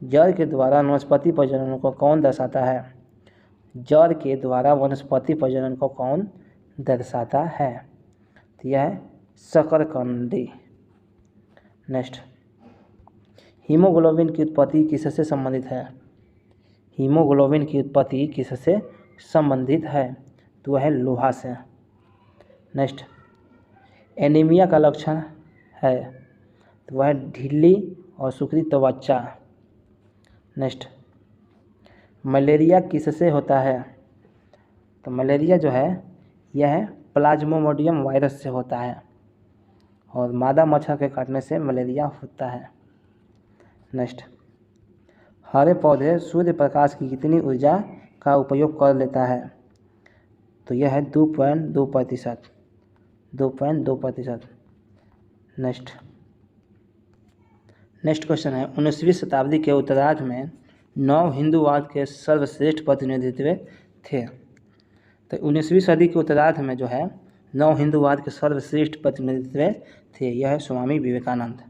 जड़ के द्वारा वनस्पति प्रजनन को कौन दर्शाता है? जड़ के द्वारा वनस्पति प्रजनन को कौन दर्शाता है? तो यह है शकरकंदी। नेक्स्ट, हीमोग्लोबिन की उत्पत्ति किससे संबंधित है? हीमोग्लोबिन की उत्पत्ति किससे संबंधित है? तो वह है लोहा से। नेक्स्ट, एनीमिया का लक्षण है, तो वह है ढीली और सूखी त्वचा। नेक्स्ट, मलेरिया किससे होता है? तो मलेरिया जो है यह प्लाज्मोडियम वायरस से होता है और मादा मच्छर के काटने से मलेरिया होता है। नेक्स्ट, हरे पौधे सूर्य प्रकाश की कितनी ऊर्जा का उपयोग कर लेता है? तो यह है 2.2%। नेक्स्ट क्वेश्चन है, 19वीं शताब्दी के उत्तरार्ध में नव हिंदूवाद के सर्वश्रेष्ठ प्रतिनिधित्व थे। तो 19वीं सदी के उत्तरार्ध में जो है नव हिंदूवाद के सर्वश्रेष्ठ प्रतिनिधित्व थे, यह है Swami Vivekananda.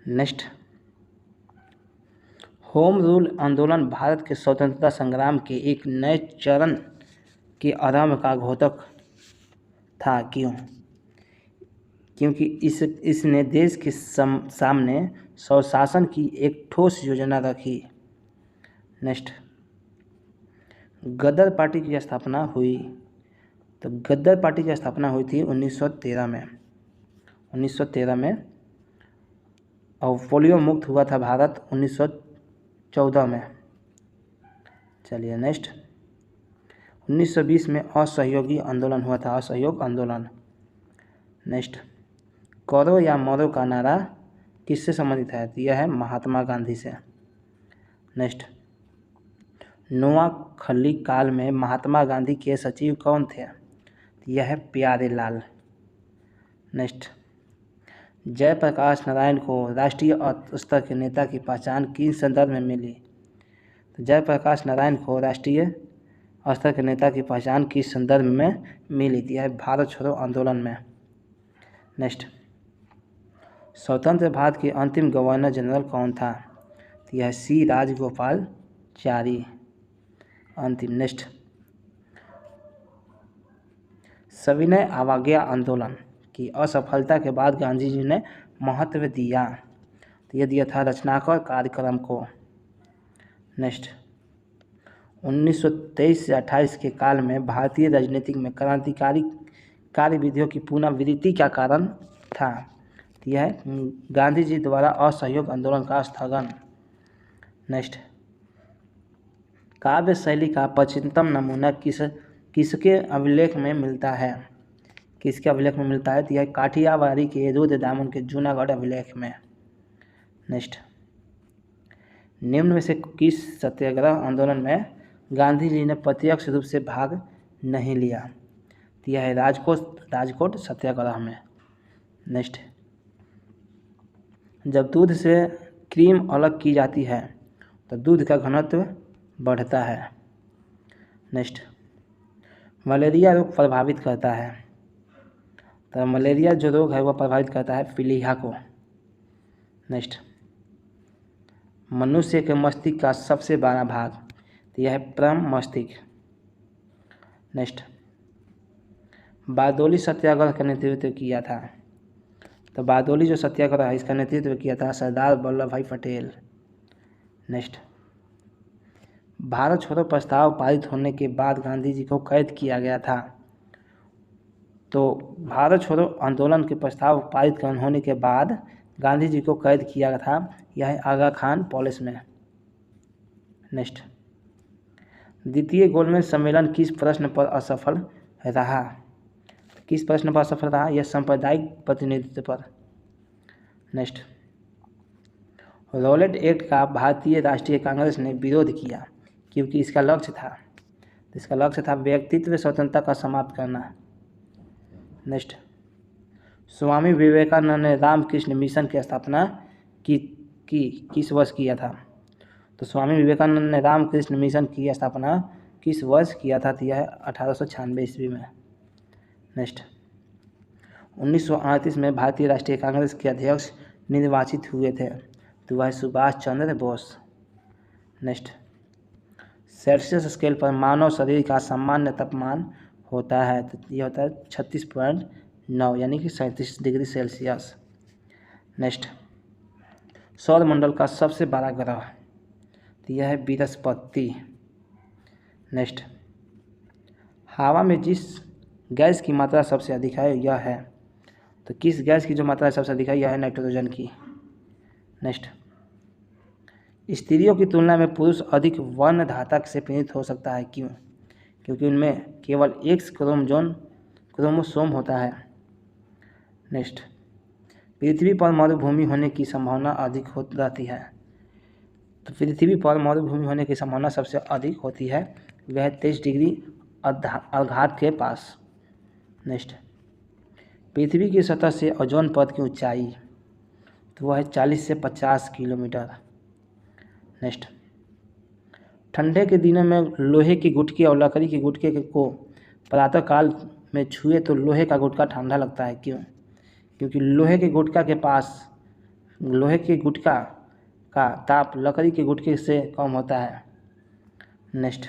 Next, home rule आंदोलन भारत के स्वतंत्रता संग्राम के एक नए चरण के आरंभ का घोतक था। क्यों? क्योंकि इसने देश के सामने स्वशासन की एक ठोस योजना रखी। नेक्स्ट, गदर पार्टी की स्थापना हुई। तो गदर पार्टी की स्थापना हुई थी 1913 में और पोलियो मुक्त हुआ था भारत 1914 में। चलिए नेक्स्ट, 1920 में असहयोगी आंदोलन हुआ था, असहयोग आंदोलन। नेक्स्ट, करो या मरो का नारा किससे संबंधित है? तो यह है महात्मा गांधी से। नेक्स्ट, नोआखली काल में महात्मा गांधी के सचिव कौन थे? तो यह है प्यारे लाल। नेक्स्ट, जयप्रकाश नारायण को राष्ट्रीय स्तर के नेता की पहचान किस संदर्भ में मिली? तो जयप्रकाश नारायण को राष्ट्रीय स्तर के नेता की पहचान किस संदर्भ में मिली थी? है भारत छोड़ो आंदोलन में। नेक्स्ट, स्वतंत्र भारत के अंतिम गवर्नर जनरल कौन था? तो यह सी राजगोपालचारी अंतिम। नेक्स्ट, सविनय अवज्ञा आंदोलन की असफलता के बाद गांधी जी ने महत्व दिया, तो यह दिया था रचनात्मक कार्यक्रम को। नेक्स्ट, 1923 से 28 के काल में भारतीय राजनीतिक में क्रांतिकारी कार्यविधियों की पुनरावृत्ति का कारण था? तो यह है गांधी जी द्वारा असहयोग आंदोलन का स्थगन। नेक्स्ट, काव्य शैली का प्राचीनतम नमूना किसके अभिलेख में मिलता है? किसके अभिलेख में मिलता है? तो यह काठियावाड़ी के रुद्रदामन के जूनागढ़ अभिलेख में। नेक्स्ट, निम्न में से किस सत्याग्रह आंदोलन में गांधी जी ने प्रत्यक्ष रूप से भाग नहीं लिया? तो यह है राजकोट सत्याग्रह में। नेक्स्ट, जब दूध से क्रीम अलग की जाती है तो दूध का घनत्व बढ़ता है। नेक्स्ट, मलेरिया रोग प्रभावित करता है? तो मलेरिया जो रोग है वह प्रभावित करता है पीलिया को। नेक्स्ट, मनुष्य के मस्तिष्क का सबसे बड़ा भाग, तो यह है परम मस्तिष्क। नेक्स्ट, बारदोली सत्याग्रह का नेतृत्व किया था, तो बारदोली जो सत्याग्रह है इसका नेतृत्व किया था सरदार वल्लभ भाई पटेल। नेक्स्ट, भारत छोड़ो प्रस्ताव पारित होने के बाद गांधी जी को कैद किया गया था, तो भारत छोड़ो आंदोलन के प्रस्ताव पारित होने के बाद गांधी जी को कैद किया गया था, यह है आगा खान पैलेस में। नेक्स्ट, द्वितीय गोलमेज सम्मेलन किस प्रश्न पर असफल रहा, किस प्रश्न पर असफल रहा, यह सांप्रदायिक प्रतिनिधित्व पर। नेक्स्ट, रॉलेट एक्ट का भारतीय राष्ट्रीय कांग्रेस ने विरोध किया क्योंकि इसका लक्ष्य था व्यक्तित्व स्वतंत्रता का समाप्त करना। नेक्स्ट, स्वामी विवेकानंद ने रामकृष्ण मिशन की स्थापना की किस वर्ष किया था, तो स्वामी विवेकानंद ने रामकृष्ण मिशन की स्थापना किस वर्ष किया था, तो यह 1896 ईस्वी में। नेक्स्ट, 1938 में भारतीय राष्ट्रीय कांग्रेस के अध्यक्ष निर्वाचित हुए थे, तो वह Subhash Chandra Bose. Next, Celsius scale पर मानव शरीर का सामान्य तापमान होता है, तो यह होता है 36.9 यानी कि 37 डिग्री सेल्सियस। नेक्स्ट, सौर मंडल का सबसे बड़ा ग्रह, तो यह है बृहस्पति। नेक्स्ट, हवा में जिस गैस की मात्रा सबसे अधिक है यह है, तो किस गैस की जो मात्रा सबसे अधिक है यह है नाइट्रोजन की। नेक्स्ट, स्त्रियों की तुलना में पुरुष अधिक वर्णधातक से प्रेरित हो सकता है, क्यों, क्योंकि उनमें केवल एक्स क्रोमोसोम होता है। नेक्स्ट, पृथ्वी पर मरुभूमि होने की संभावना अधिक रहती है, तो पृथ्वी पर मरुभूमि होने की संभावना सबसे अधिक होती है, वह 23 डिग्री अर्घात के पास। नेक्स्ट, पृथ्वी की सतह से ओजोन परत की ऊंचाई, तो वह है 40 से 50 किलोमीटर। नेक्स्ट, ठंडे के दिनों में लोहे की गुटकी और लकड़ी की गुटके को प्रातःकाल में छुए तो लोहे का गुटका ठंडा लगता है, क्यों, क्योंकि लोहे के गुटका का ताप लकड़ी के गुटके से कम होता है। नेक्स्ट,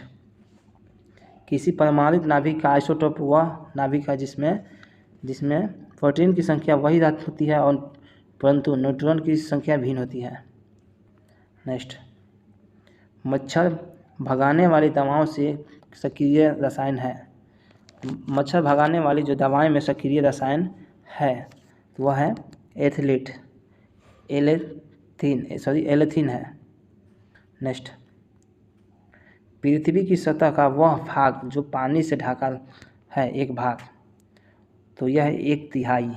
किसी परमाणु नाभिक का आइसोटोप वह नाभिक है जिसमें प्रोटीन की संख्या वही होती है और परंतु न्यूट्रॉन की संख्या भिन्न होती है। नेक्स्ट, मच्छर भगाने वाली दवाओं से सक्रिय रसायन है, मच्छर भगाने वाली जो दवाएं में सक्रिय रसायन है तो वह है एलेथीन है। नेक्स्ट, पृथ्वी की सतह का वह भाग जो पानी से ढका है एक भाग, तो यह है 1/3।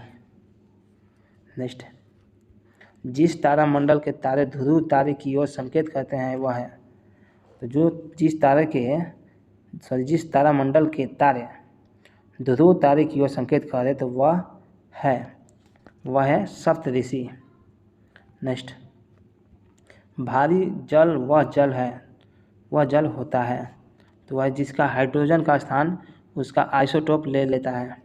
नेक्स्ट, जिस तारामंडल के तारे ध्रुव तारे की ओर संकेत करते हैं वह है, तो जिस तारामंडल के तारे ध्रुव तारे की ओर संकेत करे तो वह है सप्तऋषि। नेक्स्ट, भारी जल वह जल होता है, तो वह जिसका हाइड्रोजन का स्थान उसका आइसोटोप ले लेता है।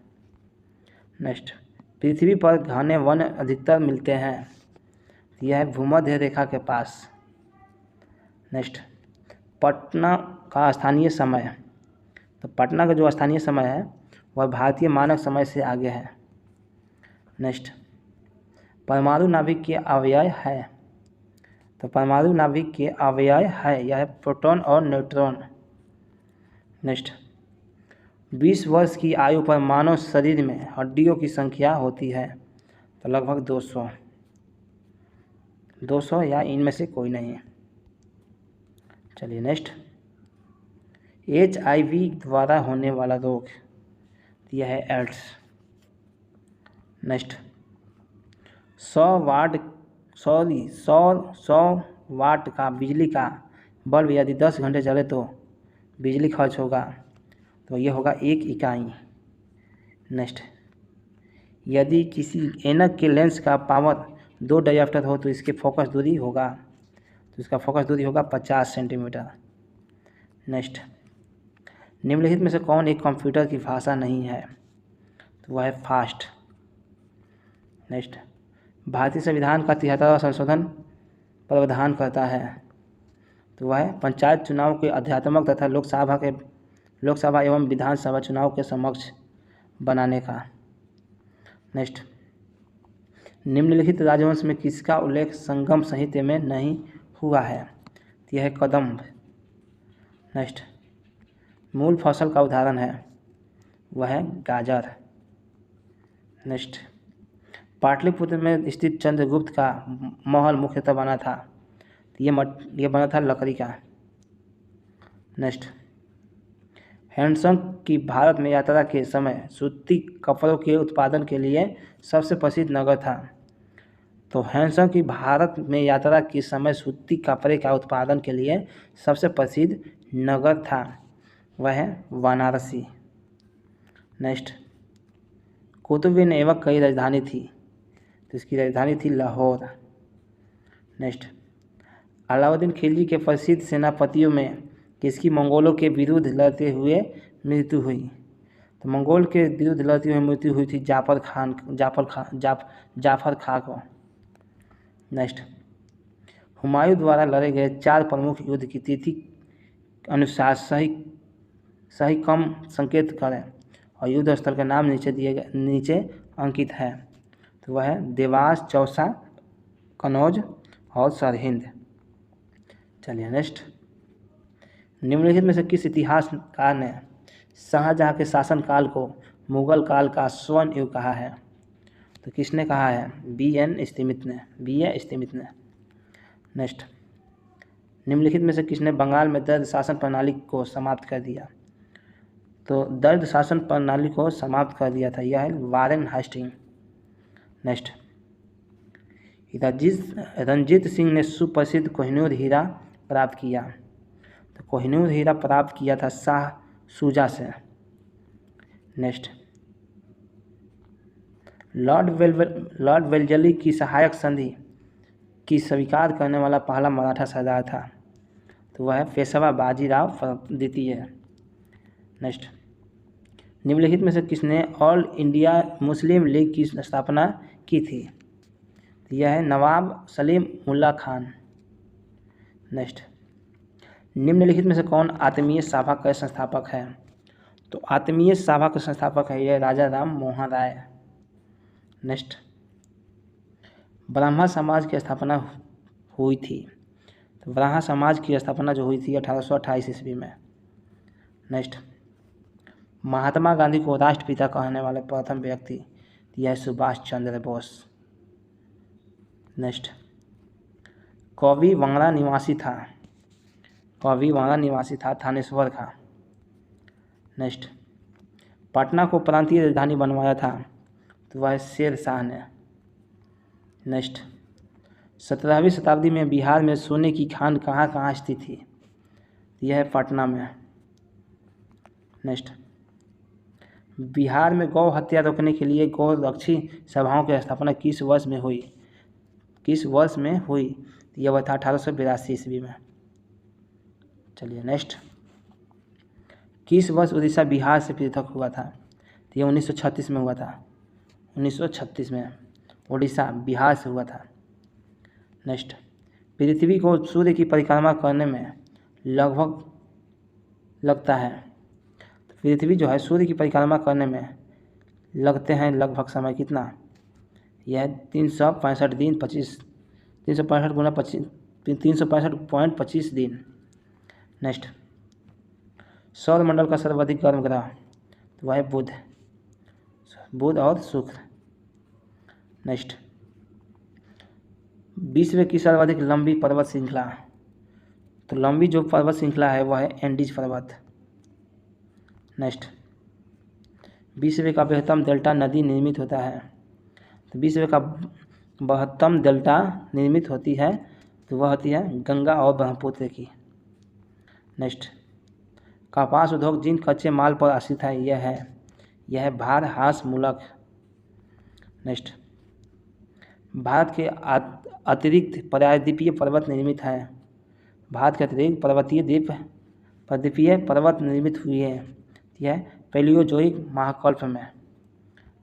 नेक्स्ट, पृथ्वी पर घने वन अधिकतर मिलते हैं, यह है भूमध्य रेखा के पास। नेक्स्ट, पटना का स्थानीय समय, तो पटना का जो स्थानीय समय है वह भारतीय मानक समय से आगे है। नेक्स्ट, परमाणु नाभिक के अवयव है, तो परमाणु नाभिक के अवयव है यह है प्रोटॉन और न्यूट्रॉन। नेक्स्ट, 20 वर्ष की आयु पर मानव शरीर में हड्डियों की संख्या होती है, तो लगभग 200 या इनमें से कोई नहीं है। चलिए नेक्स्ट, HIV द्वारा होने वाला रोग, यह है एड्स। नेक्स्ट, 100 वाट का बिजली का बल्ब यदि 10 घंटे चले तो बिजली खर्च होगा, तो यह होगा 1 इकाई। नेक्स्ट, यदि किसी ऐनक के लेंस का पावर 2 डायोप्टर हो तो इसकी फोकस दूरी होगा 50 सेंटीमीटर। नेक्स्ट, निम्नलिखित में से कौन एक कंप्यूटर की भाषा नहीं है, तो वह है फास्ट। नेक्स्ट, भारतीय संविधान का 73वां संशोधन प्रावधान करता है, तो वह है पंचायत चुनाव के आध्यात्मक तथा लोकसभा एवं विधानसभा चुनाव के समक्ष बनाने का। नेक्स्ट, निम्नलिखित राजवंश में किसका उल्लेख संगम साहित्य में नहीं हुआ है, तो यह है कदम्ब। नेक्स्ट, मूल फसल का उदाहरण है, वह है गाजर। नेक्स्ट, पाटलिपुत्र में स्थित चंद्रगुप्त का महल मुख्यतः बना था, तो ये बना था लकड़ी का। नेक्स्ट, हैंडसम की भारत में यात्रा के समय सूती कपड़ों के उत्पादन के लिए सबसे प्रसिद्ध नगर था, तो हैंडसम की भारत में यात्रा के समय सूती कपड़े का उत्पादन के लिए सबसे प्रसिद्ध नगर था, वह है वाराणसी। नेक्स्ट, कुतुबुद्दीन ऐबक की राजधानी थी, तो इसकी राजधानी थी लाहौर। नेक्स्ट, अलाउद्दीन खिलजी के प्रसिद्ध सेनापतियों में किसकी मंगोलों के विरुद्ध लड़ते हुए मृत्यु हुई, तो मंगोल के विरुद्ध लड़ते हुए मृत्यु हुई थी जाफर खां को। नेक्स्ट, हुमायूं द्वारा लड़े गए 4 प्रमुख युद्ध की तिथि अनुसार सही कम संकेत करें और युद्ध स्थल का नाम नीचे अंकित है, तो वह है देवास, चौसा, कनौज और सरहिंद। चलिए नेक्स्ट, निम्नलिखित में से किस इतिहासकार ने शाहजहां के शासनकाल को मुगल काल का स्वर्ण युग कहा है, तो किसने कहा है, B.N. स्मिथ ने। नेक्स्ट, निम्नलिखित में से किसने बंगाल में दर्द शासन प्रणाली को समाप्त कर दिया, तो दर्द शासन प्रणाली को समाप्त कर दिया था, यह है Warren Hasting. Next, Ranjit Singh ने सुप्रसिद्ध कोहिनूर हीरा प्राप्त किया, तो कोहिनूर हीरा प्राप्त किया था शाह शुजा से। नेक्स्ट, लॉर्ड वेल्जली की सहायक संधि की स्वीकार करने वाला पहला मराठा सरदार था, तो वह है पेशवा बाजीराव द्वितीय। नेक्स्ट, निम्नलिखित में से किसने ऑल इंडिया मुस्लिम लीग की स्थापना की थी, तो यह है नवाब सलीम उल्ला खान। नेक्स्ट, निम्नलिखित में से कौन आत्मीय सभा का संस्थापक है, तो आत्मीय सभा का संस्थापक है यह राजा राम मोहन राय। नेक्स्ट, ब्राह्मण समाज की स्थापना हुई थी, तो ब्राह्मण समाज की स्थापना जो हुई थी 1828 ईस्वी में। नेक्स्ट, महात्मा गांधी को राष्ट्रपिता कहने वाले प्रथम व्यक्ति, यह सुभाष चंद्र बोस। नेक्स्ट, कवि वांगड़ा निवासी था थानेश्वर का। नेक्स्ट, पटना को प्रांतीय राजधानी बनवाया था, तो वह शेर शाह ने। नेक्स्ट, 17वीं शताब्दी में बिहार में सोने की खान कहाँ स्थित थी, यह है पटना में। नेक्स्ट, बिहार में गौ हत्या रोकने के लिए गौ रक्षी सभाओं की स्थापना किस वर्ष में हुई, यह हुआ था 1882 ईस्वी में। चलिए नेक्स्ट, किस वर्ष उड़ीसा बिहार से पृथक हुआ था, तो यह 1936 में हुआ था। 1936 में उड़ीसा बिहार से हुआ था। नेक्स्ट, पृथ्वी को सूर्य की परिक्रमा करने में लगभग लगता है, तो पृथ्वी जो है सूर्य की परिक्रमा करने में लगते हैं लगभग समय कितना, यह 365 दिन 365 गुना 365.25 दिन। नेक्स्ट, सौरमंडल का सर्वाधिक गर्म ग्रह, तो वह है बुध और शुक्र। नेक्स्ट, विश्व की सर्वाधिक लंबी पर्वत श्रृंखला, तो लंबी जो पर्वत श्रृंखला है वह है एंडीज पर्वत। नेक्स्ट, विश्व का बृहत्तम डेल्टा नदी निर्मित होता है, तो विश्व का बृहत्तम डेल्टा निर्मित होती है, तो वह होती है गंगा और ब्रह्मपुत्र की। नेक्स्ट, कपास उद्योग जिन कच्चे माल पर आश्रित है यह है भारहासमूलक। नेक्स्ट, भारत के अतिरिक्त प्रायद्वीपीय पर्वत निर्मित हैं, भारत के अतिरिक्त प्रायद्वीपीय पर्वत निर्मित हुई है, यह पैलियोजोइक महाकल्प में।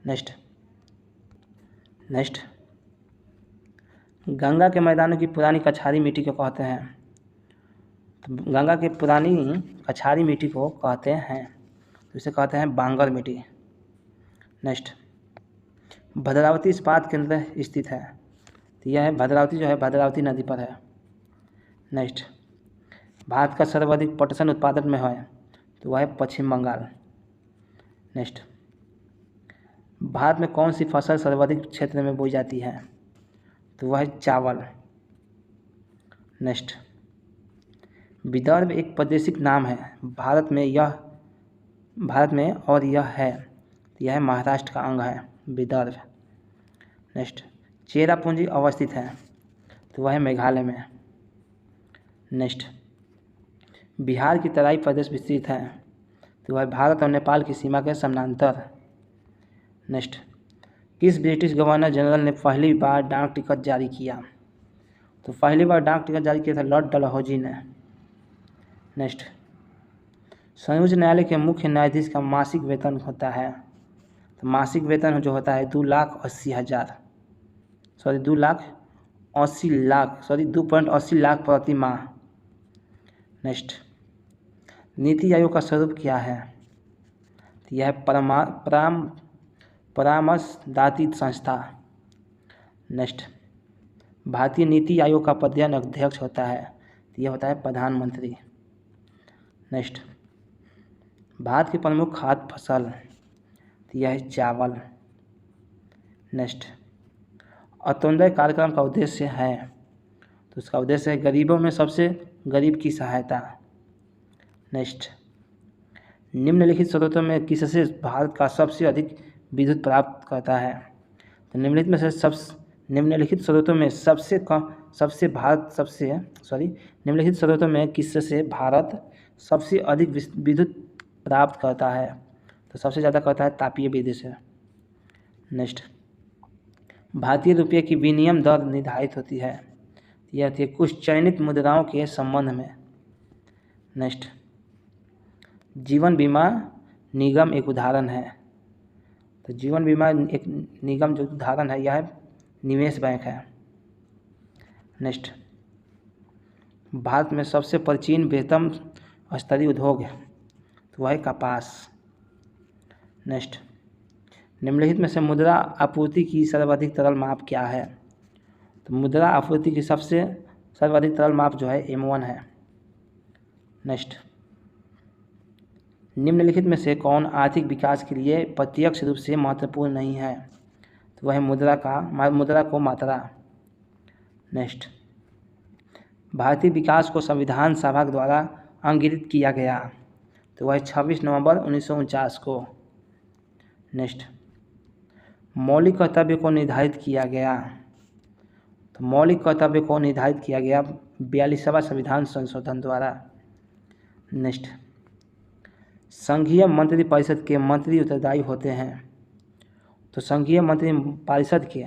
नेक्स्ट, नेक्स्ट, गंगा के मैदानों की पुरानी कछारी मिट्टी को कहते हैं। तो गंगा की पुरानी कछारी मिट्टी को कहते हैं, तो इसे कहते हैं बांगर मिट्टी। नेक्स्ट, भद्रावती इस्पात केंद्र स्थित है। तो यह है भद्रावती, जो है भद्रावती नदी पर है। नेक्स्ट, भारत का सर्वाधिक पटसन उत्पादन में है, तो वह है पश्चिम बंगाल। नेक्स्ट, भारत में कौन सी फसल सर्वाधिक क्षेत्र में बोई जाती है, तो वह है चावल। नेक्स्ट, विदर्भ एक प्रादेशिक नाम है भारत में और यह है महाराष्ट्र का अंग है विदर्भ। नेक्स्ट, चेरापूंजी अवस्थित है, तो वह है मेघालय में। नेक्स्ट, बिहार की तराई प्रदेश विस्तृत है, तो वह भारत और नेपाल की सीमा के समानांतर। नेक्स्ट, किस ब्रिटिश गवर्नर जनरल ने पहली बार डाक टिकट जारी किया, तो पहली बार डाक टिकट जारी किया था लॉर्ड डलहौजी ने। नेक्स्ट, सर्वोच्च न्यायालय के मुख्य न्यायाधीश का मासिक वेतन होता है, तो मासिक वेतन जो होता है 2.80 लाख प्रति माह। नेक्स्ट, नीति आयोग का स्वरूप क्या है, तो यह है परामर्शदात्री संस्था। नेक्स्ट, भारतीय नीति आयोग का प्रधान अध्यक्ष होता है, तो यह होता है प्रधानमंत्री। नेक्स्ट, भारत की प्रमुख खाद्य फसल, तो यह है चावल। नेक्स्ट, अंत्योदय कार्यक्रम का उद्देश्य है, तो उसका उद्देश्य है गरीबों में सबसे गरीब की सहायता। नेक्स्ट, निम्नलिखित स्रोतों में किससे भारत का सबसे अधिक विद्युत प्राप्त करता है, तो निम्नलिखित स्रोतों में किससे भारत सबसे अधिक विद्युत प्राप्त करता है, तो सबसे ज़्यादा करता है तापीय विधि से। नेक्स्ट, भारतीय रुपये की विनिमय दर निर्धारित होती है, यह होती है कुछ चयनित मुद्राओं के संबंध में। नेक्स्ट, जीवन बीमा निगम एक उदाहरण है, तो जीवन बीमा एक निगम जो उदाहरण है यह निवेश बैंक है। नेक्स्ट, भारत में सबसे प्राचीन बृहत्तम स्तरीय उद्योग है, तो वह है कपास। नेक्स्ट, निम्नलिखित में से मुद्रा आपूर्ति की सर्वाधिक तरल माप क्या है, तो मुद्रा आपूर्ति की सबसे सर्वाधिक तरल माप जो है M1 है। नेक्स्ट, निम्नलिखित में से कौन आर्थिक विकास के लिए प्रत्यक्ष रूप से महत्वपूर्ण नहीं है, तो वह है मुद्रा को मात्रा। नेक्स्ट, भारतीय विकास को संविधान सभा द्वारा अंगीकृत किया गया, तो वह 26 नवंबर 1949 को। नेक्स्ट, मौलिक कर्तव्य को निर्धारित किया गया, तो मौलिक कर्तव्य को निर्धारित किया गया 42वां संविधान संशोधन द्वारा। नेक्स्ट, संघीय मंत्री परिषद के मंत्री उत्तरदायी होते हैं, तो संघीय मंत्री परिषद के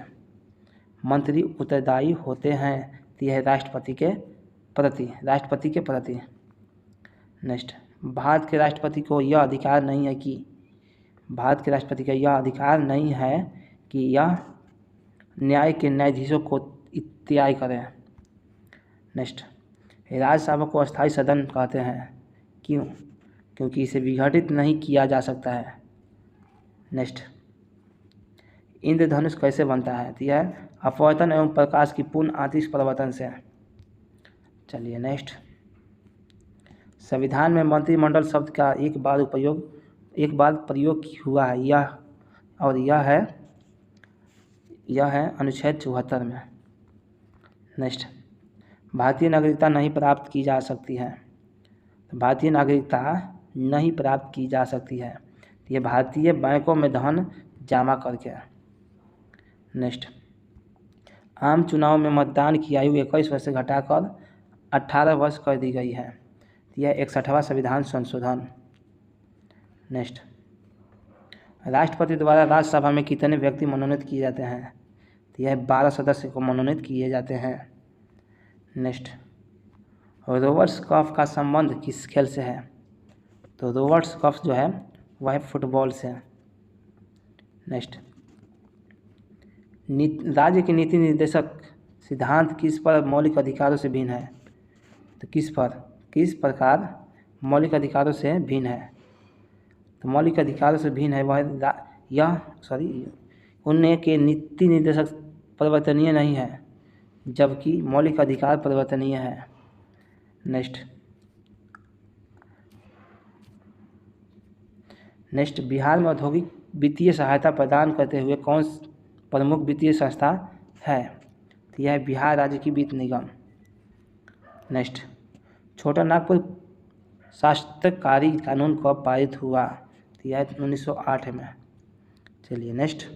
मंत्री उत्तरदायी होते हैं, तो यह राष्ट्रपति के प्रति। नेक्स्ट, भारत के राष्ट्रपति को यह अधिकार नहीं है कि यह न्याय के न्यायाधीशों को इत्यादि करें। नेक्स्ट, राज्यसभा को अस्थायी सदन कहते हैं, क्यों? क्योंकि इसे विघटित नहीं किया जा सकता है। नेक्स्ट, इंद्रधनुष कैसे बनता है, तो यह अपवर्तन एवं प्रकाश की पूर्ण आंतरिक परिवर्तन से। चलिए नेक्स्ट, संविधान में मंत्रिमंडल शब्द का एक बार प्रयोग हुआ है, यह है अनुच्छेद 74 में। नेक्स्ट, भारतीय नागरिकता नहीं प्राप्त की जा सकती है, तो भारतीय नागरिकता नहीं प्राप्त की जा सकती है, ये भारतीय बैंकों में धन जमा करके। नेक्स्ट, आम चुनाव में मतदान की आयु 21 वर्ष से घटाकर 18 वर्ष कर दी गई है, यह 61वां संविधान संशोधन। नेक्स्ट, राष्ट्रपति द्वारा राज्यसभा में कितने व्यक्ति मनोनीत किए जाते हैं, तो यह 12 सदस्य को मनोनीत किए जाते हैं। नेक्स्ट, रोवर्स कप का संबंध किस खेल से है, तो रोवर्स कप जो है वह फुटबॉल से। नेक्स्ट, राज्य के नीति निर्देशक सिद्धांत किस पर मौलिक अधिकारों से भिन्न है? तो किस प्रकार मौलिक अधिकारों से भिन्न है? तो मौलिक अधिकारों से भिन्न है उनके के नीति निर्देशक परिवर्तनीय नहीं है, जबकि मौलिक अधिकार परिवर्तनीय है। नेक्स्ट बिहार में औद्योगिक वित्तीय सहायता प्रदान करते हुए कौन प्रमुख वित्तीय संस्था है? तो यह है बिहार राज्य की वित्त निगम। नेक्स्ट छोटा नागपुर शासकीय कानून कब पारित हुआ? तो यह 1908 में। चलिए नेक्स्ट